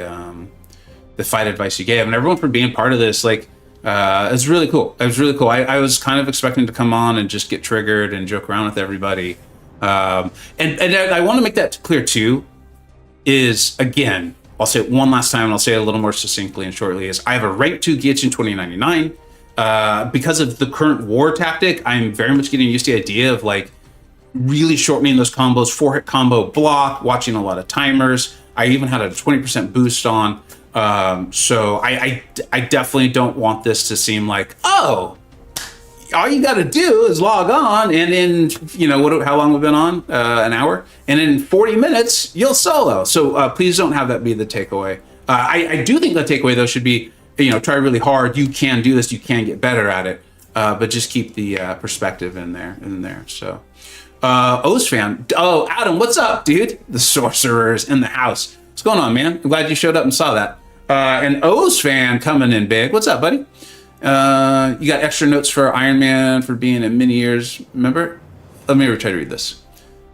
fight advice you gave, and everyone for being part of this. Like, it's really cool. It was really cool. I was kind of expecting to come on and just get triggered and joke around with everybody. And I want to make that clear too, is, again, I'll say it one last time and I'll say it a little more succinctly and shortly, is I have a rank 2 Guillotine 2099. Because of the current war tactic, I'm very much getting used to the idea of like really shortening those combos, 4-hit combo block, watching a lot of timers. I even had a 20% boost on. So I definitely don't want this to seem like, oh, all you got to do is log on, and in, how long we've been on? An hour, and in 40 minutes you'll solo. So please don't have that be the takeaway. I do think the takeaway though should be, try really hard. You can do this. You can get better at it. But just keep the perspective in there. So, O's fan. Oh, Adam, what's up, dude? The sorcerer's in the house. What's going on, man? I'm glad you showed up and saw that. And O's fan coming in big. What's up, buddy? You got extra notes for Iron Man for being a many years member? Let me try to read this.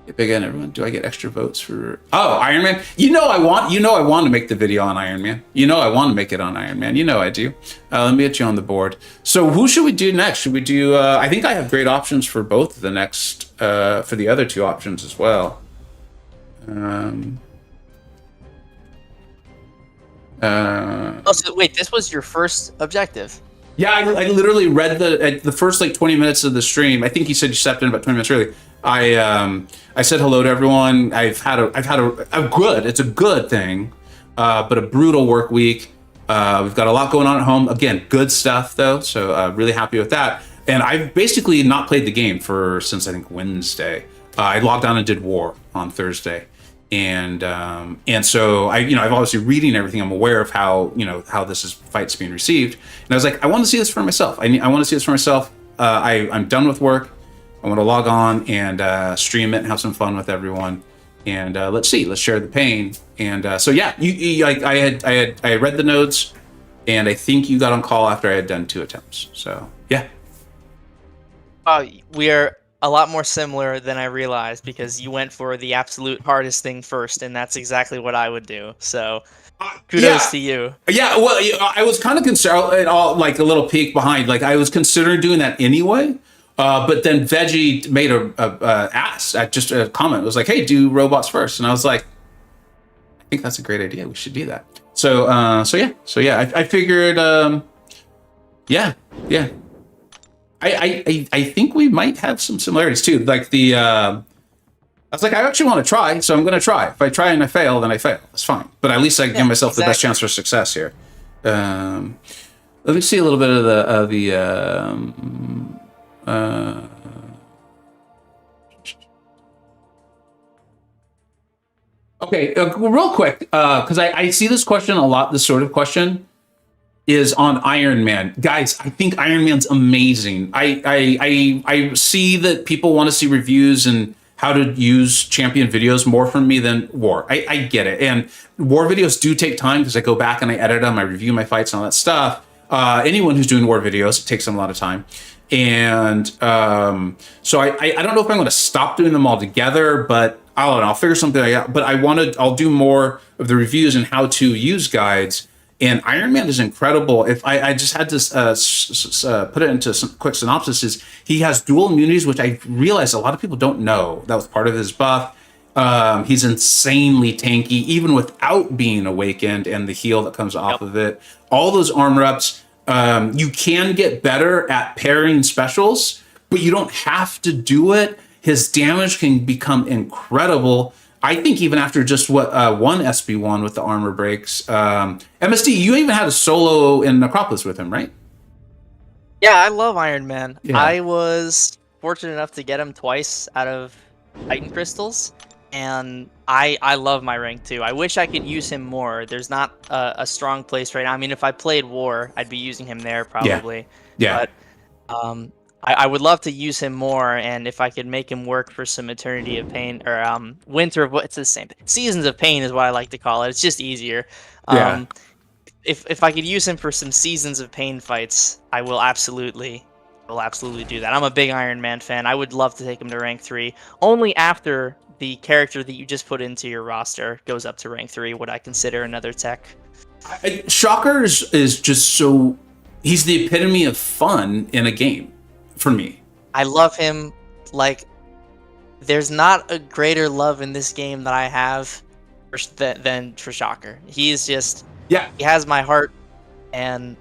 Get big on everyone. Do I get extra votes for? Oh, Iron Man. I want to make the video on Iron Man. I want to make it on Iron Man. I do. Let me get you on the board. So who should we do next? Should we do? I think I have great options for both of the next. For the other 2 options as well. So wait, this was your first objective? Yeah, I literally read the first like 20 minutes of the stream. I think you said you stepped in about 20 minutes early. I said hello to everyone. I've had a good. It's a good thing, but a brutal work week. We've got a lot going on at home. Again, good stuff though. So really happy with that. And I've basically not played the game since I think Wednesday. I logged on and did War on Thursday, And so I've obviously reading everything. I'm aware of how how fight's being received, and I was like, I want to see this for myself. I want to see this for myself. I'm done with work. I want to log on and stream it and have some fun with everyone. And let's share the pain. And so yeah, I had read the notes, and I think you got on call after I had done 2 attempts. So yeah. We are a lot more similar than I realized, because you went for the absolute hardest thing first, and that's exactly what I would do. So kudos to you. Yeah, well, I was kind of concerned, like a little peek behind. Like I was considering doing that anyway, but then Veggie made just a comment. It was like, "Hey, do robots first," and I was like, "I think that's a great idea. We should do that." So yeah. I figured, yeah. I think we might have some similarities too. Like I was like, I actually want to try, so I'm going to try. If I try and I fail, then I fail. That's fine. But at least I give myself the best chance for success here. Let me see a little bit of okay, real quick, because I see this question a lot. This sort of question is on Iron Man. Guys, I think Iron Man's amazing. I see that people want to see reviews and how to use champion videos more from me than War. I get it. And War videos do take time, because I go back and I edit them, I review my fights and all that stuff. Anyone who's doing War videos, it takes them a lot of time. And so I don't know if I'm going to stop doing them altogether, but I don't know, I'll figure something out. But I'll do more of the reviews and how to use guides. And Iron Man is incredible. If I just had to put it into some quick synopsis, is he has dual immunities, which I realized a lot of people don't know. That was part of his buff. He's insanely tanky, even without being awakened, and the heal that comes off of it. All those armor ups. You can get better at pairing specials, but you don't have to do it. His damage can become incredible. I think even after just one SB1 with the armor breaks. MSD, you even had a solo in Necropolis with him, right? Yeah, I love Iron Man. Yeah. I was fortunate enough to get him twice out of Titan Crystals, and I love my rank too. I wish I could use him more. There's not a strong place right now. I mean, if I played War, I'd be using him there probably. Yeah. But I would love to use him more, and if I could make him work for some Eternity of Pain, or Winter of, it's the same. Seasons of Pain is what I like to call it. It's just easier. Yeah. If I could use him for some Seasons of Pain fights, I will absolutely do that. I'm a big Iron Man fan. I would love to take him to rank 3. Only after the character that you just put into your roster goes up to rank 3 would I consider another tech. Shocker is just so... He's the epitome of fun in a game. For me, I love him. Like, there's not a greater love in this game that I have than for Shocker. He's just, he has my heart, and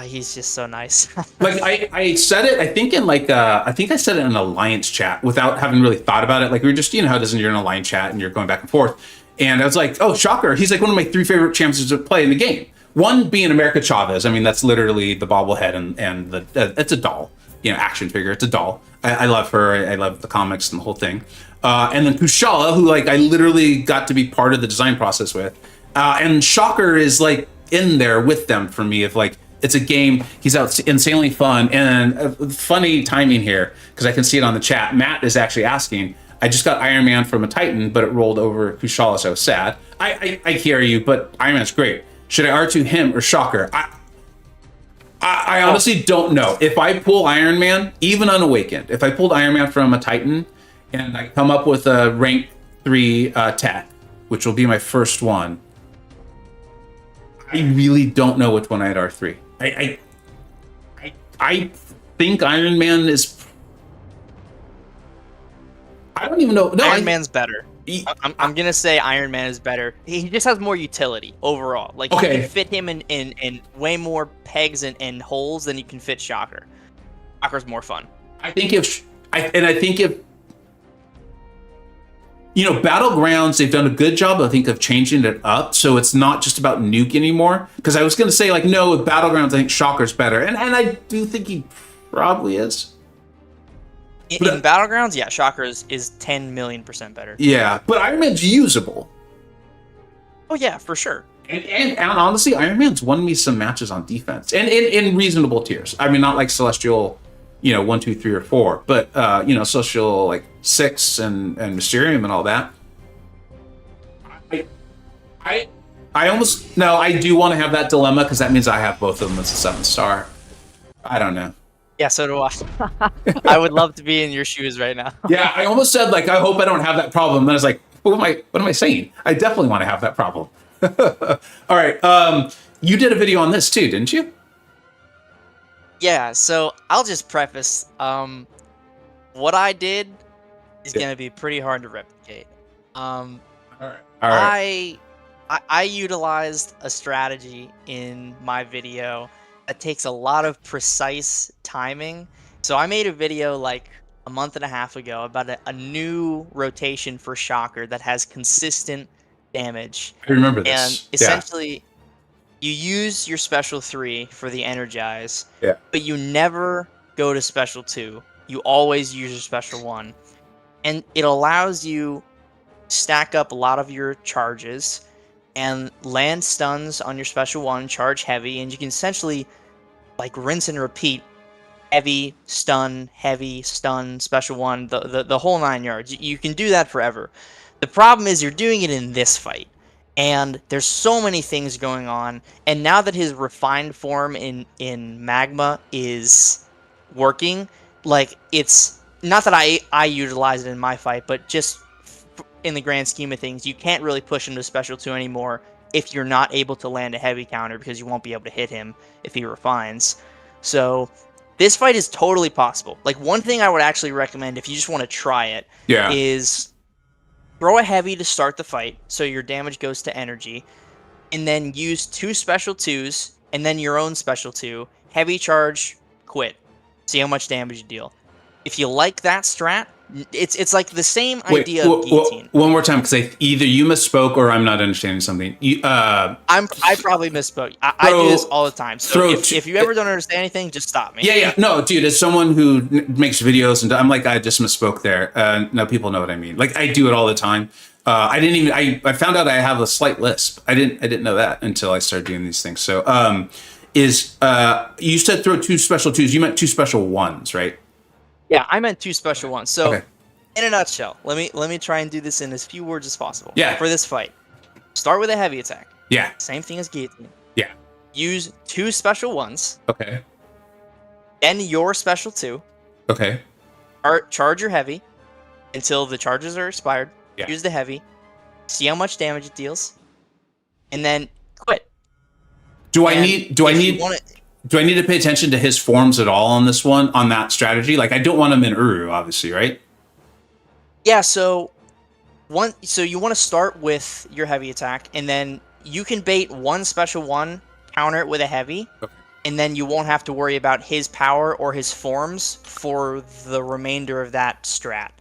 he's just so nice. Like I said it, I think I think I said it in an Alliance chat without having really thought about it. Like we were just, how it is when you're in an Alliance chat and you're going back and forth. And I was like, oh, Shocker, he's like one of my 3 favorite champions to play in the game. One being America Chavez. I mean, that's literally the bobblehead and it's a doll. Action figure. It's a doll. I love her. I love the comics and the whole thing. And then Kushala, who I literally got to be part of the design process with. And Shocker is in there with them for me. If it's a game, he's out insanely fun. And funny timing here, because I can see it on the chat. Matt is actually asking, I just got Iron Man from a Titan, but it rolled over Kushala, so I was sad. I hear you, but Iron Man's great. Should I R2 him or Shocker? I honestly don't know. If I pull Iron Man, even unawakened, if I pulled Iron Man from a Titan and I come up with a rank 3 tech, which will be my first one, I really don't know which one I'd R3. I think Iron Man is... I don't even know. No, Iron Man's better. I'm gonna say Iron Man is better. He just has more utility overall. You can fit him in way more pegs and holes than you can fit Shocker. Shocker's more fun. I think if Battlegrounds, they've done a good job, I think, of changing it up, so it's not just about Nuke anymore. Because I was gonna say no, with Battlegrounds, I think Shocker's better, and I do think he probably is. In Battlegrounds, yeah, Shocker is 10 million% better. Yeah, but Iron Man's usable. Oh yeah, for sure. And honestly, Iron Man's won me some matches on defense, and in reasonable tiers. I mean, not like Celestial, 1, 2, 3, or 4, but Celestial like 6 and Mysterium and all that. I almost no. I do want to have that dilemma because that means I have both of them as a 7-star. I don't know. Yeah, so do I. I would love to be in your shoes right now. Yeah, I almost said like I hope I don't have that problem. Then I was like, what am I saying? I definitely want to have that problem. All right. You did a video on this too, didn't you? Yeah. So I'll just preface. What I did is gonna be pretty hard to replicate. All right. I utilized a strategy in my video that takes a lot of precise timing. So I made a video like a month and a half ago about a new rotation for Shocker that has consistent damage. I remember this. And essentially, you use your special 3 for the energize, but you never go to special 2. You always use your special 1. And it allows you stack up a lot of your charges and land stuns on your special 1, charge heavy, and you can essentially like rinse and repeat heavy, stun, special 1, the whole 9 yards. You can do that forever. The problem is you're doing it in this fight, and there's so many things going on, and now that his refined form in Magma is working, like, it's not that I utilize it in my fight, but just in the grand scheme of things, you can't really push him to special 2 anymore if you're not able to land a heavy counter, because you won't be able to hit him if he refines. So this fight is totally possible. Like, one thing I would actually recommend if you just want to try it is throw a heavy to start the fight, so your damage goes to energy, and then use 2 special 2s, and then your own special 2, heavy charge, quit. See how much damage you deal. If you like that strat, it's like the same idea of guillotine. One more time, because either you misspoke or I'm not understanding something. I probably misspoke. I do this all the time. So if you ever don't understand anything, just stop me. Yeah. No, dude, as someone who makes videos, and I'm like, I just misspoke there. No, people know what I mean. Like, I do it all the time. I found out I have a slight lisp. I didn't know that until I started doing these things. So, you said throw 2 special 2s. You meant 2 special 1s, right? Yeah, I meant 2 special 1s. So, in a nutshell, let me try and do this in as few words as possible. Yeah. For this fight, start with a heavy attack. Yeah. Same thing as guillotine. Yeah. Use 2 special 1s. Okay. Then your special 2. Okay. Charge your heavy until the charges are expired. Yeah. Use the heavy. See how much damage it deals, and then quit. Do I need to pay attention to his forms at all on this one, on that strategy? Like, I don't want him in Uru, obviously, right? Yeah, so you want to start with your heavy attack, and then you can bait 1 special 1, counter it with a heavy, and then you won't have to worry about his power or his forms for the remainder of that strat.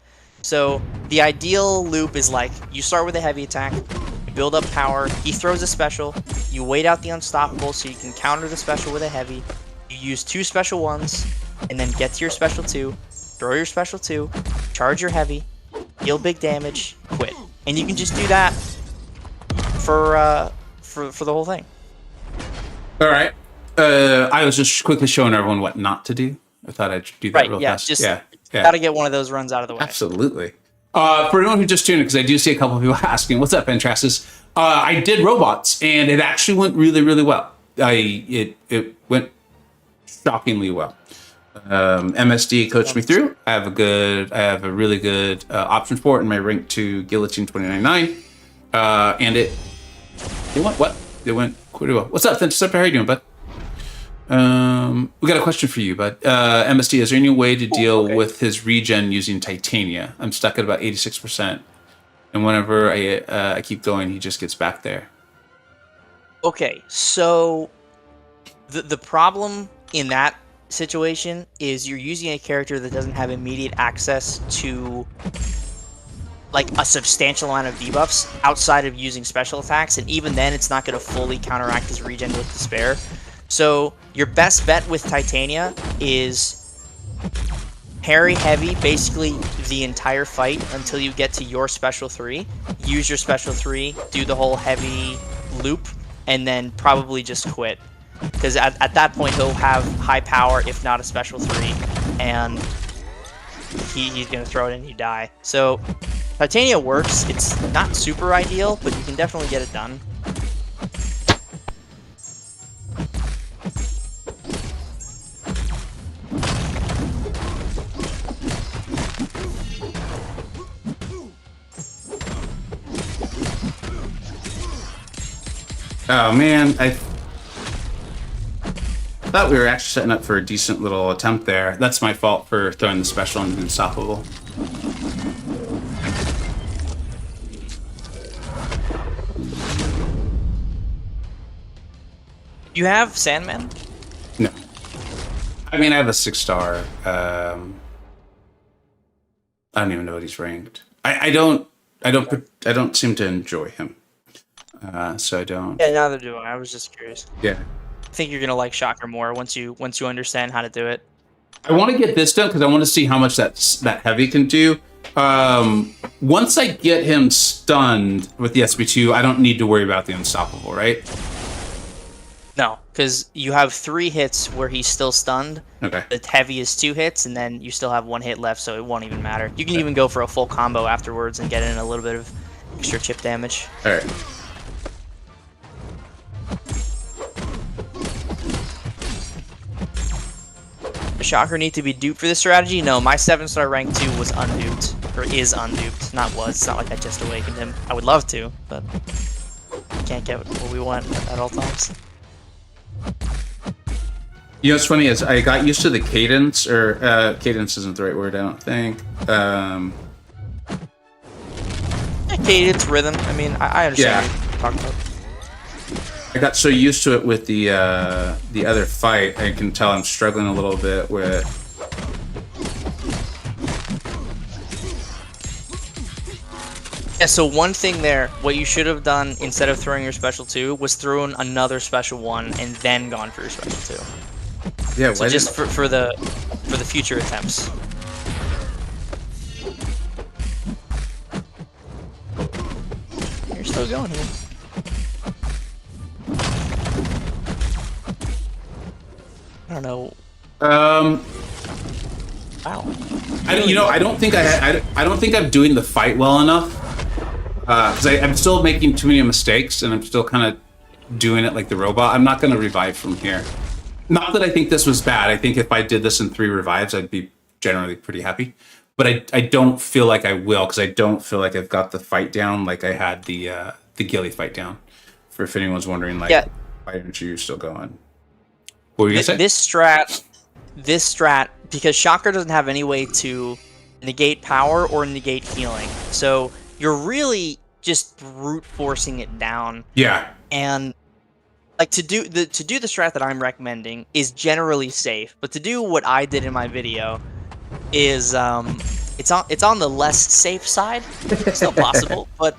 So the ideal loop is like, you start with a heavy attack, you build up power, he throws a special, you wait out the unstoppable so you can counter the special with a heavy, you use 2 special 1s, and then get to your special 2, throw your special 2, charge your heavy, deal big damage, quit. And you can just do that for the whole thing. All right. I was just quickly showing everyone what not to do. I thought I'd do that real fast. Gotta get one of those runs out of the way. Absolutely. For anyone who just tuned in, because I do see a couple of people asking, what's up, Entrassus? I did robots, and it actually went really, really well. It went shockingly well. MSD coached me through. I have a really good option for it in my rank 2 Guillotine 29.9. And it went what? It went pretty well. What's up, Sinister? How are you doing, bud? We got a question for you, bud. MSD, is there any way to deal with his regen using Titania? I'm stuck at about 86%, and whenever I keep going, he just gets back there. Okay, so the problem in that situation is you're using a character that doesn't have immediate access to like a substantial amount of debuffs outside of using special attacks, and even then it's not going to fully counteract his regen with Despair. So your best bet with Titania is parry heavy basically the entire fight until you get to your special 3. Use your special 3, do the whole heavy loop, and then probably just quit. Because at that point he'll have high power, if not a special 3, and he's gonna throw it and you die. So Titania works. It's not super ideal, but you can definitely get it done. Oh man, I thought we were actually setting up for a decent little attempt there. That's my fault for throwing the special into Unstoppable. You have Sandman? No. I mean, I have a 6-star. I don't even know what he's ranked. I don't seem to enjoy him. So I don't. Yeah, neither do I. I was just curious. Yeah. I think you're gonna like Shocker more once you understand how to do it. I want to get this done because I want to see how much that heavy can do. Once I get him stunned with the SB2, I don't need to worry about the Unstoppable, right? No, because you have 3 hits where he's still stunned. Okay. The heavy is 2 hits, and then you still have 1 hit left, so it won't even matter. You can even go for a full combo afterwards and get in a little bit of extra chip damage. All right. Does Shocker need to be duped for this strategy? No, my 7-star rank 2 was unduped. Or is unduped. Not was. It's not like I just awakened him. I would love to, but can't get what we want at all times. You know what's funny is I got used to the cadence, or cadence isn't the right word, I don't think. Cadence, rhythm. I mean, I understand what you're talking about. I got so used to it with the other fight, I can tell I'm struggling a little bit with. Yeah, so one thing there, what you should have done instead of throwing your special 2 was throw in another special 1 and then gone for your special 2. Yeah, So just for the future attempts. You're still going here. I don't know. Wow. I don't think I don't think I'm doing the fight well enough. Because I'm still making too many mistakes, and I'm still kind of doing it like the robot. I'm not going to revive from here. Not that I think this was bad. I think if I did this in 3 revives, I'd be generally pretty happy. But I don't feel like I will, because I don't feel like I've got the fight down like I had the Gilly fight down. For if anyone's wondering, like, why aren't you still going? What were you going to say? This strat, because Shocker doesn't have any way to negate power or negate healing. So you're really just brute forcing it down. Yeah. And like to do the strat that I'm recommending is generally safe, but to do what I did in my video is it's on the less safe side. It's still possible, but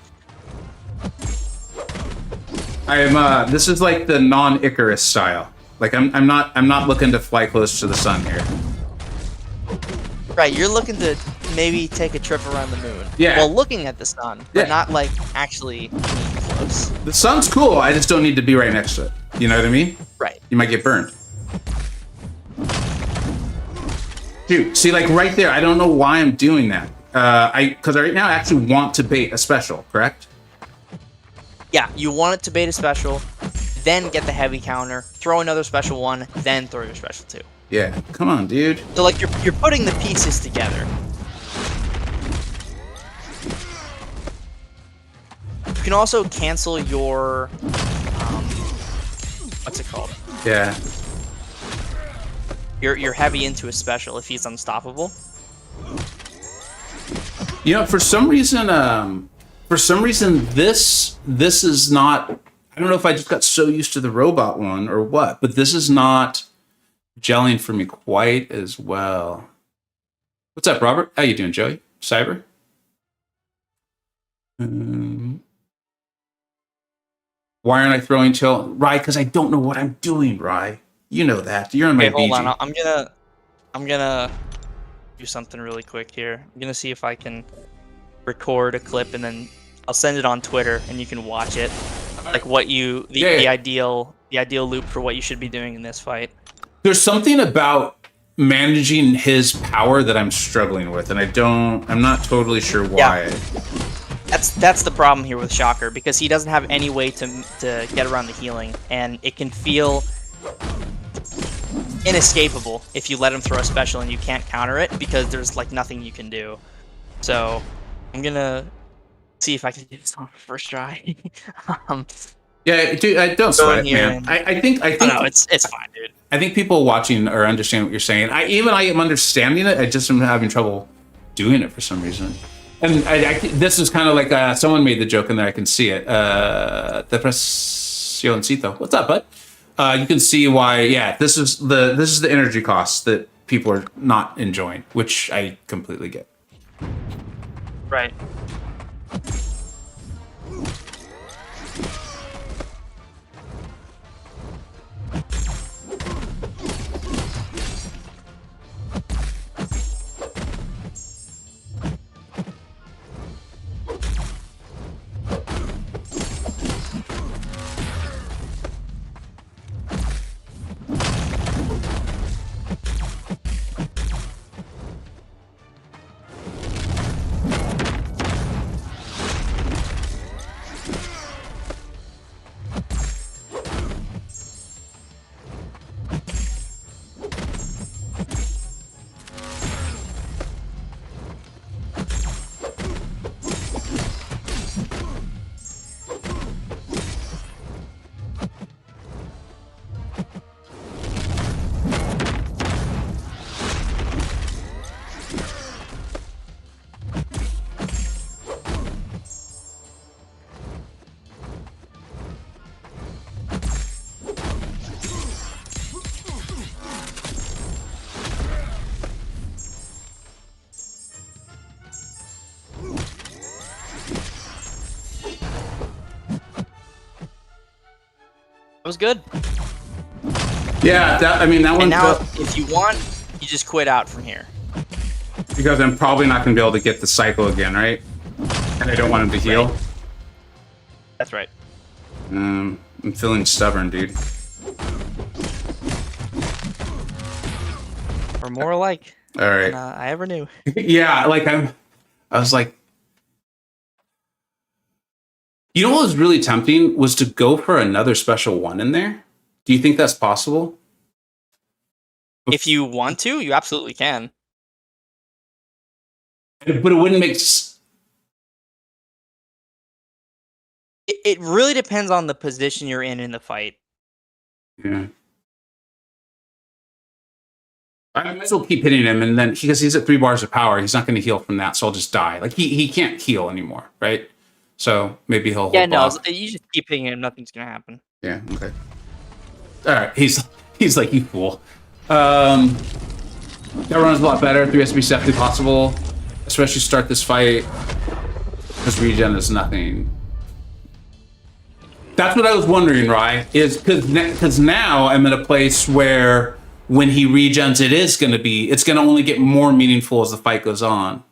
this is like the non-Icarus style. Like I'm not looking to fly close to the sun here. Right, you're looking to maybe take a trip around the moon. Yeah. While looking at the sun, but not like actually being close. The sun's cool. I just don't need to be right next to it. You know what I mean? Right. You might get burned. Dude, see, like right there, I don't know why I'm doing that. Because right now I actually want to bait a special, correct? Yeah, you want it to bait a special, then get the heavy counter, throw another special 1, then throw your special 2. Yeah, come on, dude. So like you're putting the pieces together. You can also cancel your what's it called? Yeah. Your heavy into a special if he's unstoppable. You know, for some reason this is not. I don't know if I just got so used to the robot one or what, but this is not gelling for me quite as well. What's up, Robert? How you doing, Joey? Cyber? Why aren't I throwing chill? Rye, because I don't know what I'm doing, Rye. You know that. You're in my BG. Hold on. I'm gonna do something really quick here. I'm gonna see if I can record a clip and then I'll send it on Twitter and you can watch it. Like what you the ideal loop for what you should be doing in this fight. There's something about managing his power that I'm struggling with, and I'm not totally sure why. Yeah. That's the problem here with Shocker, because he doesn't have any way to get around the healing, and it can feel inescapable if you let him throw a special and you can't counter it because there's like nothing you can do. So I'm gonna see if I can do this on first try. Yeah, dude, I don't sweat it, man. I think no, it's fine, dude. I think people watching are understanding what you're saying. I am understanding it. I just am having trouble doing it for some reason. And this is kind of like someone made the joke in there. I can see it. Depresioncito. What's up, bud? You can see why. Yeah, this is the energy cost that people are not enjoying, which I completely get. Right. That was good. Yeah, that one. And now, if you want, you just quit out from here. Because I'm probably not going to be able to get the cycle again, right? And I don't want him to heal. Right. That's right. I'm feeling stubborn, dude. Or more like. All right. Than I ever knew. Yeah, like I was like, you know what was really tempting was to go for another special one in there. Do you think that's possible? If you want to, you absolutely can. But it wouldn't make. It really depends on the position you're in the fight. Yeah. I might as well keep hitting him, and then because he's at 3 bars of power, he's not going to heal from that, so I'll just die. Like he can't heal anymore, right? So maybe he'll. Yeah, no, you just keep hitting him. Nothing's gonna happen. Yeah. Okay. All right. He's like, you fool. That runs a lot better. 3 SP is definitely possible, especially start this fight because regen is nothing. That's what I was wondering, Rye, is because now I'm in a place where when he regens, it's going to only get more meaningful as the fight goes on.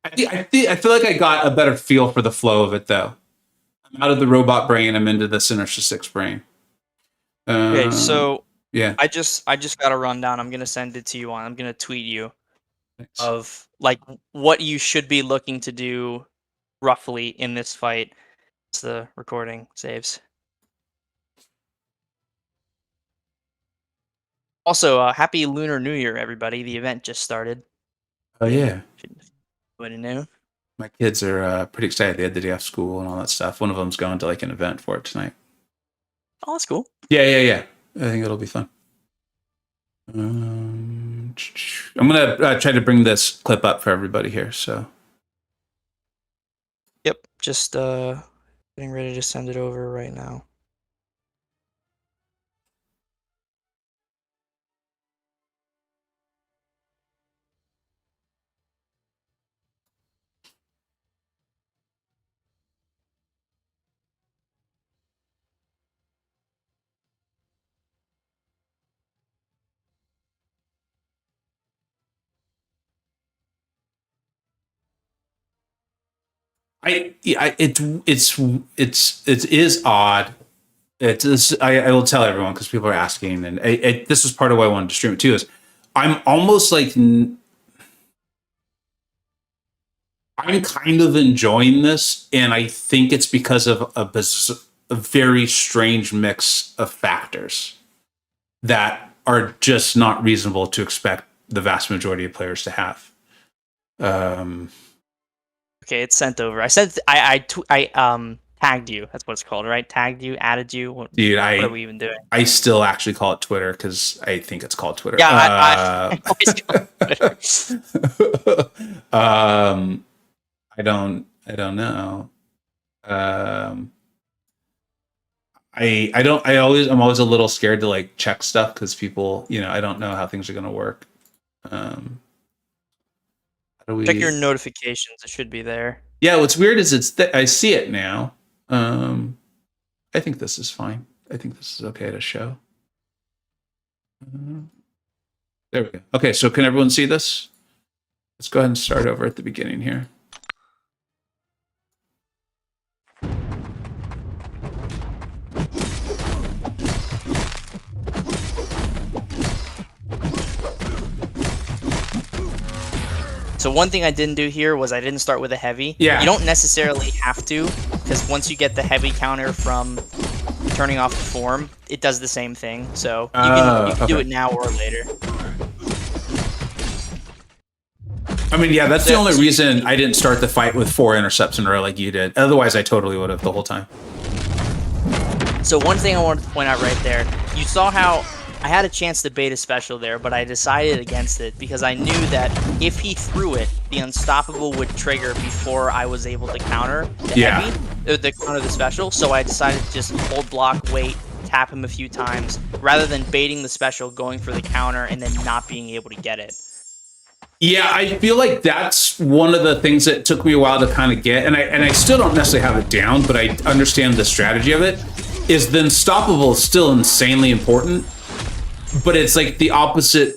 I feel like I got a better feel for the flow of it, though. I'm out of the robot brain. I'm into the Sinister 6 brain. Okay, so yeah, I just got a rundown. I'm gonna send it to you I'm gonna tweet you. Thanks. Of like what you should be looking to do roughly in this fight. As the recording saves. Also, happy Lunar New Year, everybody! The event just started. Oh yeah. What know? My kids are pretty excited. They had the day off school and all that stuff. One of them's going to like an event for it tonight. Oh, that's cool. Yeah. I think it'll be fun. I'm gonna try to bring this clip up for everybody here. So. Yep, just getting ready to send it over right now. It is odd. It is. I will tell everyone because people are asking, and this is part of why I wanted to stream it too. Is I'm almost like I'm kind of enjoying this, and I think it's because of a very strange mix of factors that are just not reasonable to expect the vast majority of players to have. Okay, it's sent over. I tagged you. That's what it's called, right? Tagged you, added you. Dude, what are we even doing? I still actually call it Twitter because I think it's called Twitter. Yeah, I always call it Twitter. I don't know. I'm always a little scared to like check stuff because people, I don't know how things are gonna work. How do we Check your notifications. It should be there. Yeah, what's weird is I see it now. I think this is fine. I think this is okay to show. There we go. Okay, so can everyone see this? Let's go ahead and start over at the beginning here. So one thing I didn't do here was I didn't start with a heavy. Yeah. You don't necessarily have to, because once you get the heavy counter from turning off the form, it does the same thing. So you can do it now or later. I mean, yeah, that's the only reason I didn't start the fight with 4 intercepts in a row like you did. Otherwise, I totally would have the whole time. So one thing I wanted to point out right there, you saw how I had a chance to bait a special there, but I decided against it because I knew that if he threw it, the unstoppable would trigger before I was able to counter the heavy, the counter the special. So I decided to just hold block, wait, tap him a few times, rather than baiting the special, going for the counter, and then not being able to get it. Yeah, I feel like that's one of the things that took me a while to kind of get, and I still don't necessarily have it down, but I understand the strategy of it. Is the unstoppable is still insanely important, but it's like the opposite.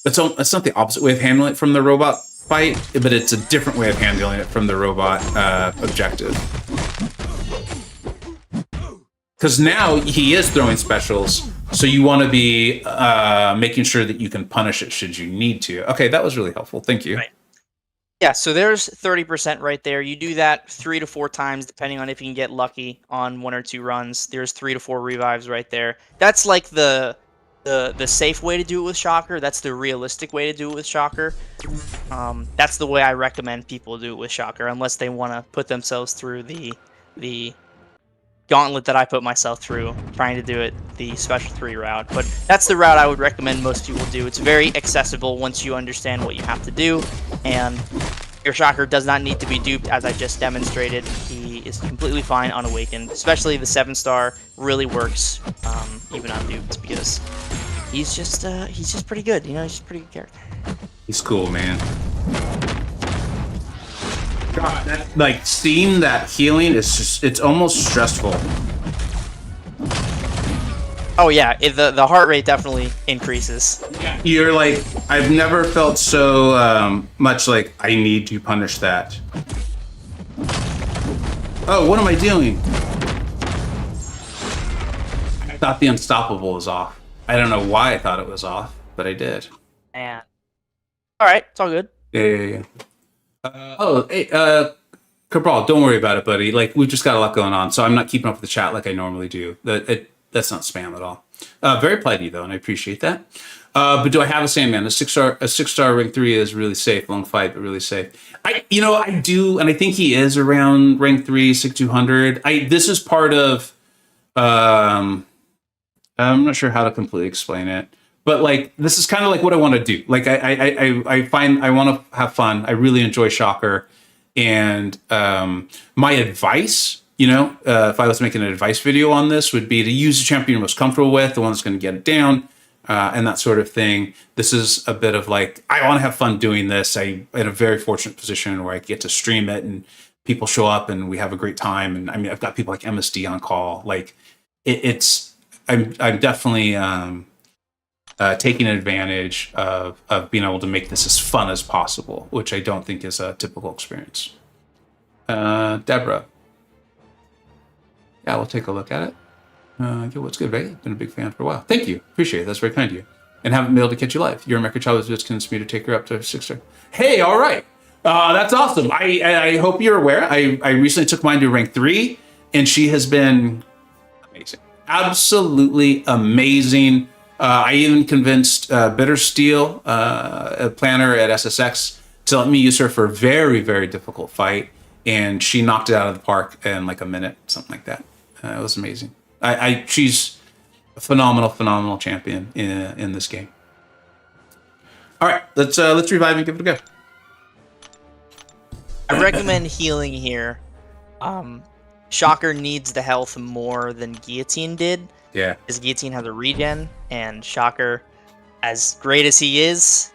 It's not the opposite way of handling it from the robot fight, but it's a different way of handling it from the robot objective. Because now he is throwing specials, so you want to be making sure that you can punish it should you need to. Okay, that was really helpful. Thank you. Right. Yeah, so there's 30% right there. You do that 3 to 4 times, depending on if you can get lucky on 1 or 2 runs. There's 3 to 4 revives right there. That's like the safe way to do it with Shocker. That's the realistic way to do it with Shocker. That's the way I recommend people do it with Shocker, unless they want to put themselves through the gauntlet that I put myself through trying to do it the special 3 route. But that's the route I would recommend most people do. It's very accessible once you understand what you have to do, and your Shocker does not need to be duped, as I just demonstrated. He is completely fine unawakened, especially the 7-star really works even unduped, because he's just pretty good. He's just a pretty good character. He's cool, man. God, like seeing that healing is it's almost stressful. Oh yeah, the heart rate definitely increases. You're like, I've never felt so much like I need to punish that. Oh, what am I doing? I thought the unstoppable was off. I don't know why I thought it was off, but I did. Man. All right, it's all good. Yeah. Hey, Cabral, don't worry about it, buddy. Like, we've just got a lot going on, so I'm not keeping up with the chat like I normally do. That's not spam at all. Very polite of you, though, and I appreciate that. But do I have a Sandman? A six-star rank 3 is really safe. Long fight, but really safe. I do, and I think he is around rank 3, 6200. This is part of. I'm not sure how to completely explain it. But like, this is kind of like what I want to do. Like, I find I want to have fun. I really enjoy Shocker, and my advice, if I was making an advice video on this, would be to use the champion you're most comfortable with, the one that's going to get it down, and that sort of thing. This is a bit of like, I want to have fun doing this. I'm in a very fortunate position where I get to stream it, and people show up, and we have a great time. And I mean, I've got people like MSD on call. Like, I'm definitely. Taking advantage of being able to make this as fun as possible, which I don't think is a typical experience. Deborah. Yeah, we'll take a look at it. Yeah, what's good, Vega? Been a big fan for a while. Thank you. Appreciate it. That's very kind of you. And haven't been able to catch you live. Your American child was just convinced me to take her up to 6-star. Hey, all right. That's awesome. I hope you're aware. I recently took mine to rank 3, and she has been amazing. Absolutely amazing. I even convinced Bitter Steel, a planner at SSX, to let me use her for a very, very difficult fight. And she knocked it out of the park in like a minute, something like that. It was amazing. She's a phenomenal champion in this game. All right, let's revive and give it a go. I recommend healing here. Shocker needs the health more than Guillotine did. Yeah. Because Guillotine has a regen, and Shocker, as great as he is,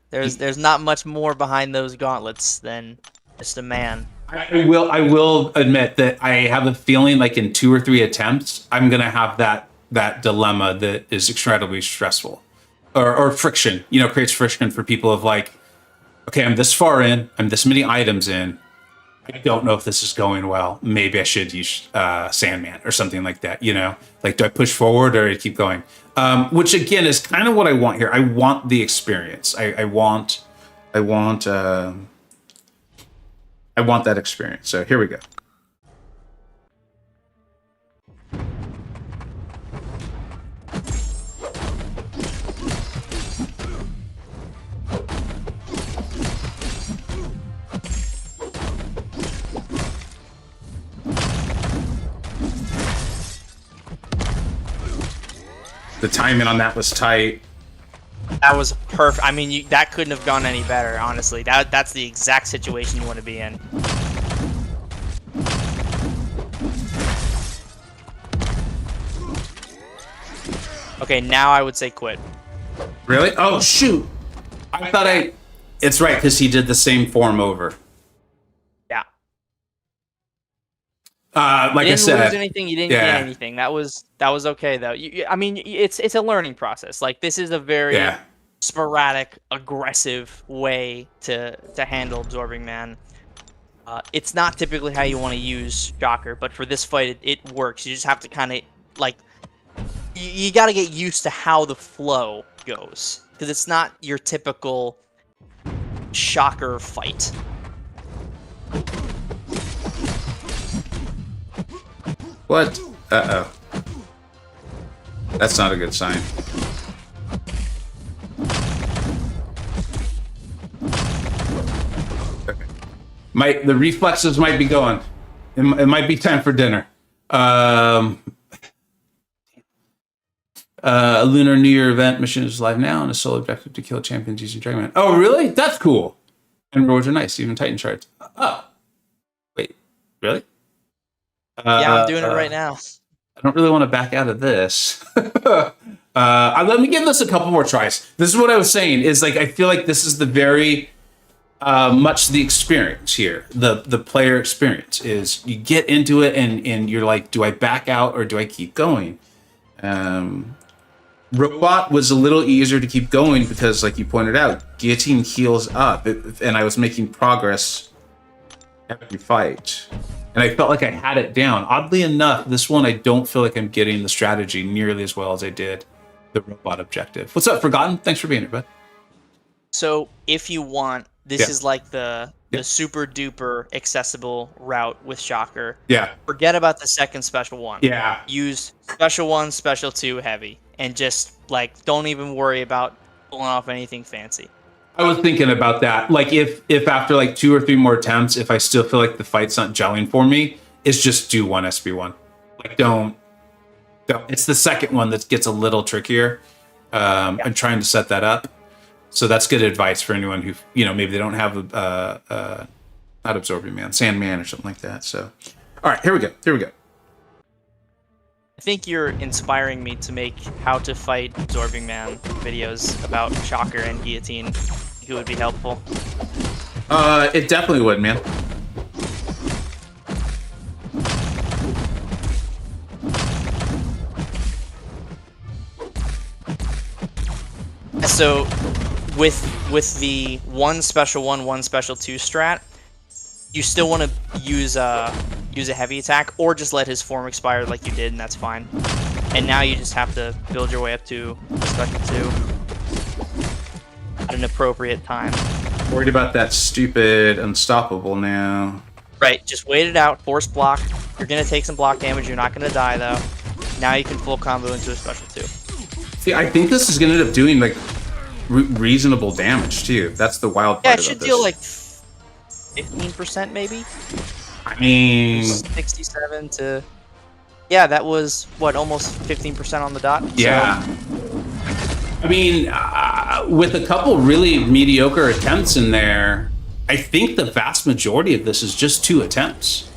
there's not much more behind those gauntlets than just a man. I will admit that I have a feeling like in 2 or 3 attempts, I'm gonna have that dilemma that is incredibly stressful, or friction. Creates friction for people of like, okay, I'm this far in, I'm this many items in. I don't know if this is going well. Maybe I should use Sandman or something like that. Like, do I push forward or do I keep going? Which again is kind of what I want here. I want the experience. I want that experience. So here we go. The timing on that was tight. That was perfect. I mean, that couldn't have gone any better, honestly. That's the exact situation you want to be in. Okay, now I would say quit. Really? Oh, shoot. I thought It's right, because he did the same form over. Yeah. Like you I said, didn't lose anything. You didn't get anything. That was okay though. I mean, it's a learning process. Like, this is a very sporadic, aggressive way to handle Absorbing Man. It's not typically how you want to use Shocker, but for this fight, it works. You just have to kind of like you got to get used to how the flow goes, because it's not your typical Shocker fight. What? Uh-oh. That's not a good sign. Okay. The reflexes might be going. It might be time for dinner. A Lunar New Year event mission is live now, and a sole objective to kill champions using Dragon Man. Oh, really? That's cool. And rewards are nice, even Titan shards. Oh. Wait, really? Yeah, I'm doing it right now. I don't really want to back out of this. Let me give this a couple more tries. This is what I was saying, is like, I feel like this is the very much the experience here. The player experience is you get into it and you're like, do I back out or do I keep going? Robot was a little easier to keep going because, like you pointed out, Guillotine heals up, and I was making progress every fight. And I felt like I had it down. Oddly enough, this one, I don't feel like I'm getting the strategy nearly as well as I did the robot objective. What's up, Forgotten? Thanks for being here, bud. So if you want, this is like the super duper accessible route with Shocker. Yeah. Forget about the second special one. Yeah. Use special 1, special 2 heavy, and just like don't even worry about pulling off anything fancy. I was thinking about that. Like if after like 2 or 3 more attempts, if I still feel like the fight's not gelling for me, it's just do one SB1. Like don't. It's the second one that gets a little trickier. I'm trying to set that up. So that's good advice for anyone who, maybe they don't have not Absorbing Man, Sandman or something like that. So, all right, here we go. I think you're inspiring me to make how to fight Absorbing Man videos about Shocker and Guillotine. I think it would be helpful. It definitely would, man. So with the 1 special 1, 1 special 2 strat, you still want to use a heavy attack, or just let his form expire like you did, and that's fine. And now you just have to build your way up to a special 2 at an appropriate time. Worried about that stupid unstoppable now. Right, just wait it out, force block. You're gonna take some block damage, you're not gonna die though. Now you can full combo into a special 2. See, I think this is gonna end up doing like reasonable damage too. That's the wild part. Yeah, it should deal like 15% maybe. I mean, 67 to. Yeah, that was what, almost 15% on the dot. Yeah. So, I mean, with a couple really mediocre attempts in there, I think the vast majority of this is just 2 attempts.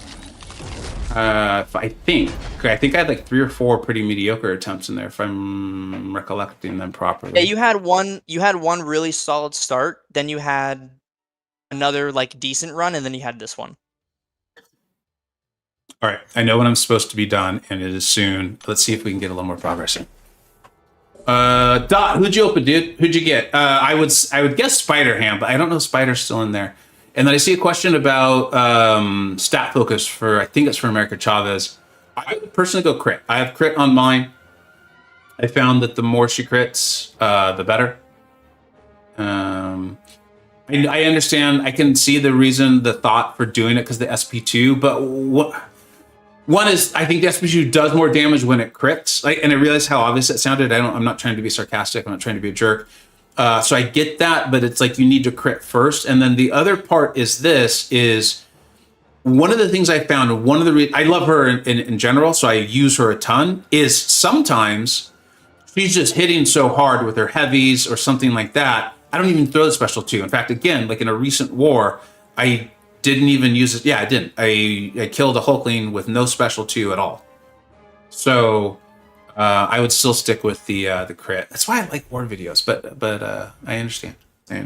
I think I had like 3 or 4 pretty mediocre attempts in there, if I'm recollecting them properly. yeah, you had one really solid start, then you had another like decent run, and then you had this one. All right, I know when I'm supposed to be done, and it is soon. Let's see if we can get a little more progress in. Dot, who'd you open, dude? Who'd you get? I would guess Spider Ham, but I don't know if Spider's still in there. And then I see a question about stat focus for, I think it's for America Chavez. I would personally go crit. I have crit on mine. I found that the more she crits, the better. I understand. I can see the reason, the thought for doing it because the SP2, but one is, I think the SP2 does more damage when it crits. And I realize how obvious it sounded. I'm not trying to be sarcastic. I'm not trying to be a jerk. So I get that, but it's like you need to crit first. And then the other part is one of the things I found, I love her in general, so I use her a ton, is sometimes she's just hitting so hard with her heavies or something like that, I don't even throw the special 2. In fact, again, like in a recent war, I didn't even use it. Yeah, I didn't. I killed a Hulkling with no special 2 at all. So I would still stick with the crit. That's why I like war videos. But I understand. I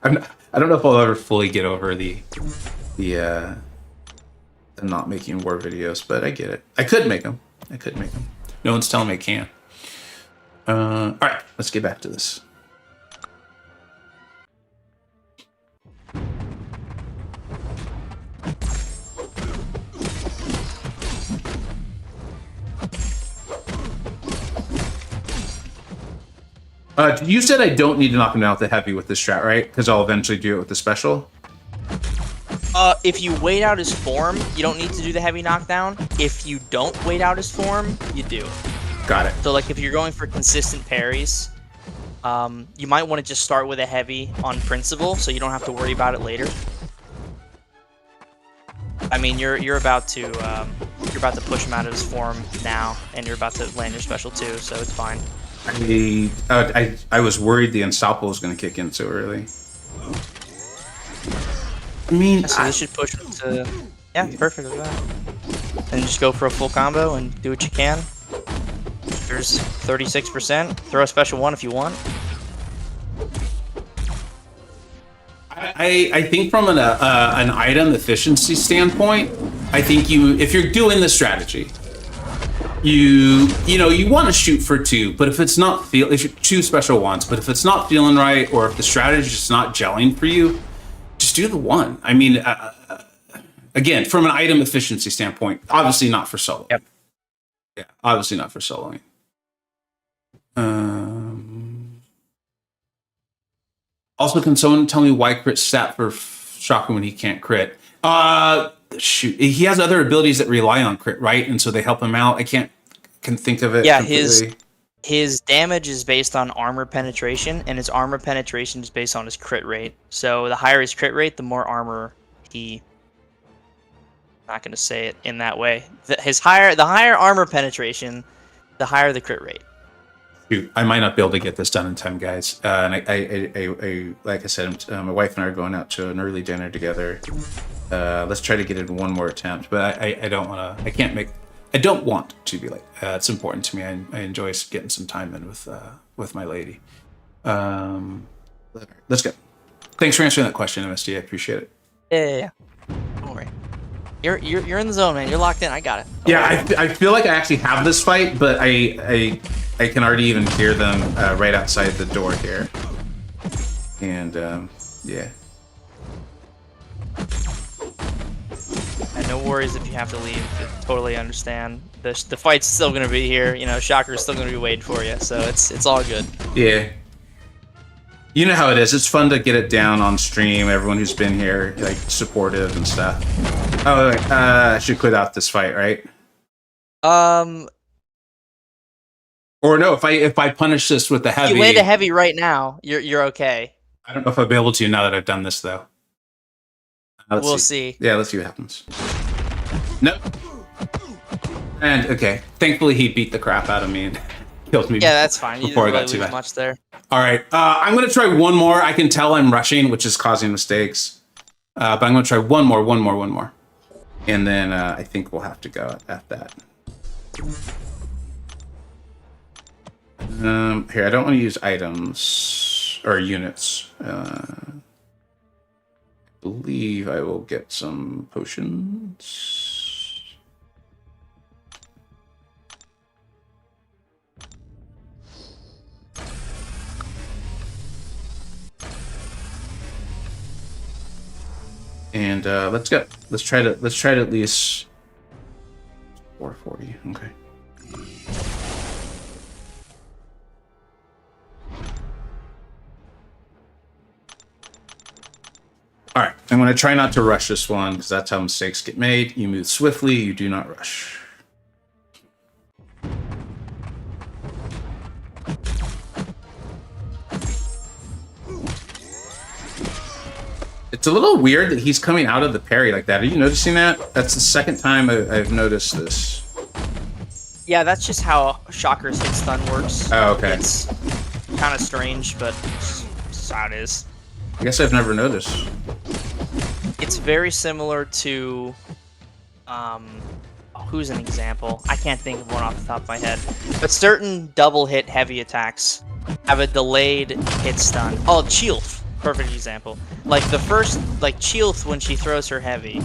don't know if I'll ever fully get over the not making war videos, but I get it. I could make them. No one's telling me I can't. All right, let's get back to this. You said I don't need to knock him down with the heavy with this strat, right? Because I'll eventually do it with the special. If you wait out his form, you don't need to do the heavy knockdown. If you don't wait out his form, you do. Got it. So like if you're going for consistent parries, you might want to just start with a heavy on principle, so you don't have to worry about it later. I mean, you're about to push him out of his form now, and you're about to land your special too, so it's fine. I was worried the unstoppable was going to kick in so early. I mean, So this should push him to, yeah, perfect with that. And just go for a full combo and do what you can. There's 36%. Throw a special 1 if you want. I think from an item efficiency standpoint, I think if you're doing the strategy, you want to shoot for 2, but if it's not if you 2 special 1s, but if it's not feeling right, or if the strategy is just not gelling for you, just do the 1. I mean, again, from an item efficiency standpoint, obviously not for solo. Yep. Yeah, obviously not for soloing. Also, can someone tell me why crit stat for Shotgun when he can't crit? Shoot, he has other abilities that rely on crit, right? And so they help him out. I can think of it. Yeah, completely. his damage is based on armor penetration, and his armor penetration is based on his crit rate. So the higher his crit rate, the more armor he. I'm not going to say it in that way. The higher armor penetration, the higher the crit rate. Shoot, I might not be able to get this done in time, guys. And I like I said, my wife and I are going out to an early dinner together. Let's try to get it in one more attempt, but I don't want to. I don't want to be late. It's important to me. I enjoy getting some time in with my lady. Let's go. Thanks for answering that question, MSD. I appreciate it. Yeah. Don't worry. You're in the zone, man. You're locked in. I got it. Yeah, I feel like I actually have this fight, but I can already even hear them right outside the door here. And yeah. no worries if you have to leave. I totally understand. The fight's still gonna be here. You know, Shocker's still gonna be waiting for you, so it's all good. Yeah. You know how it is. It's fun to get it down on stream. Everyone who's been here, like, supportive and stuff. Oh, wait, I should quit out this fight, right? Or no, if I punish this with the heavy. You land a heavy right now, you're okay. I don't know if I'll be able to now that I've done this though. We'll see. Yeah, let's see what happens. Nope. And okay, thankfully he beat the crap out of me and killed me. Yeah, that's fine. Before I got too too much there. All right, I'm gonna try one more. I can tell I'm rushing, which is causing mistakes. But I'm gonna try one more, and then I think we'll have to go at that. Here, I don't want to use items or units. I believe I will get some potions. And let's go. Let's try to at least 440. Okay. All right, I'm going to try not to rush this one because that's how mistakes get made. You move swiftly, you do not rush. It's a little weird that he's coming out of the parry like that. Are you noticing that? That's the second time I've noticed this. Yeah, that's just how Shocker's hit stun works. Oh, okay. It's kind of strange, but it's how it is. I guess I've never noticed. It's very similar to, who's an example? I can't think of one off the top of my head. But certain double hit heavy attacks have a delayed hit stun. Oh, Chilth, perfect example. Like the first, like Chilth, when she throws her heavy,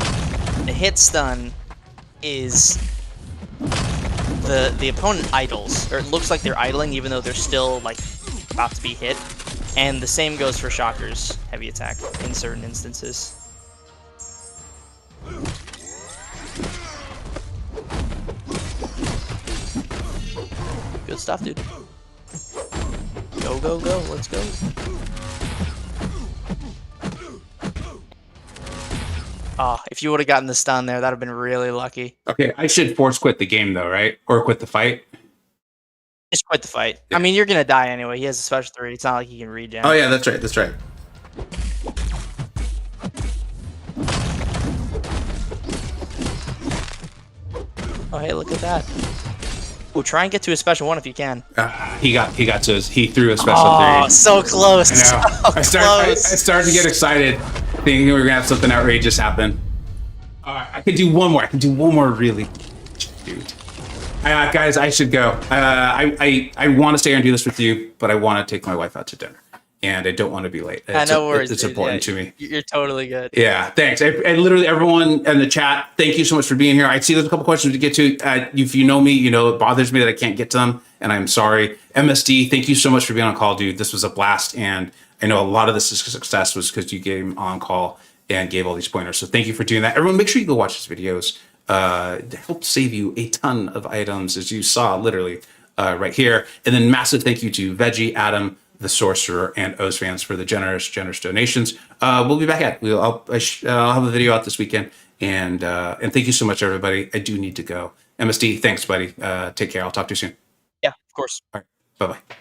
the hit stun is the opponent idles, or it looks like they're idling even though they're still like about to be hit. And the same goes for Shocker's heavy attack in certain instances. Good stuff, dude. Go, go, go. Let's go. Oh, if you would have gotten the stun there, that would have been really lucky. Okay, I should force quit the game though, right? Or quit the fight? Just quit the fight. Yeah. I mean, you're gonna die anyway. He has a special 3. It's not like he can regen. Oh yeah, that's right. That's right. Oh hey, look at that. Oh, try and get to a special 1 if you can. He threw a special 3. Oh, so close. I know. So I close. started to get excited, thinking we were gonna have something outrageous happen. All right, I could do one more. I can do one more, really. Dude. Guys, I should go. I want to stay here and do this with you, but I want to take my wife out to dinner, and I don't want to be late. No worries. It's important to me. You're totally good. Yeah, thanks. I literally, everyone in the chat, thank you so much for being here. I see there's a couple questions to get to. If you know me, you know it bothers me that I can't get to them, and I'm sorry. MSD, thank you so much for being on call, dude. This was a blast, and I know a lot of this success was because you gave on call and gave all these pointers. So thank you for doing that. Everyone, make sure you go watch these videos. To help save you a ton of items, as you saw literally right here. And then massive thank you to Veggie, Adam, the Sorcerer, and O's fans for the generous donations. We'll be back at it. I'll have a video out this weekend. And thank you so much, everybody. I do need to go. MSD, thanks, buddy. Take care. I'll talk to you soon. Yeah, of course. All right. Bye-bye.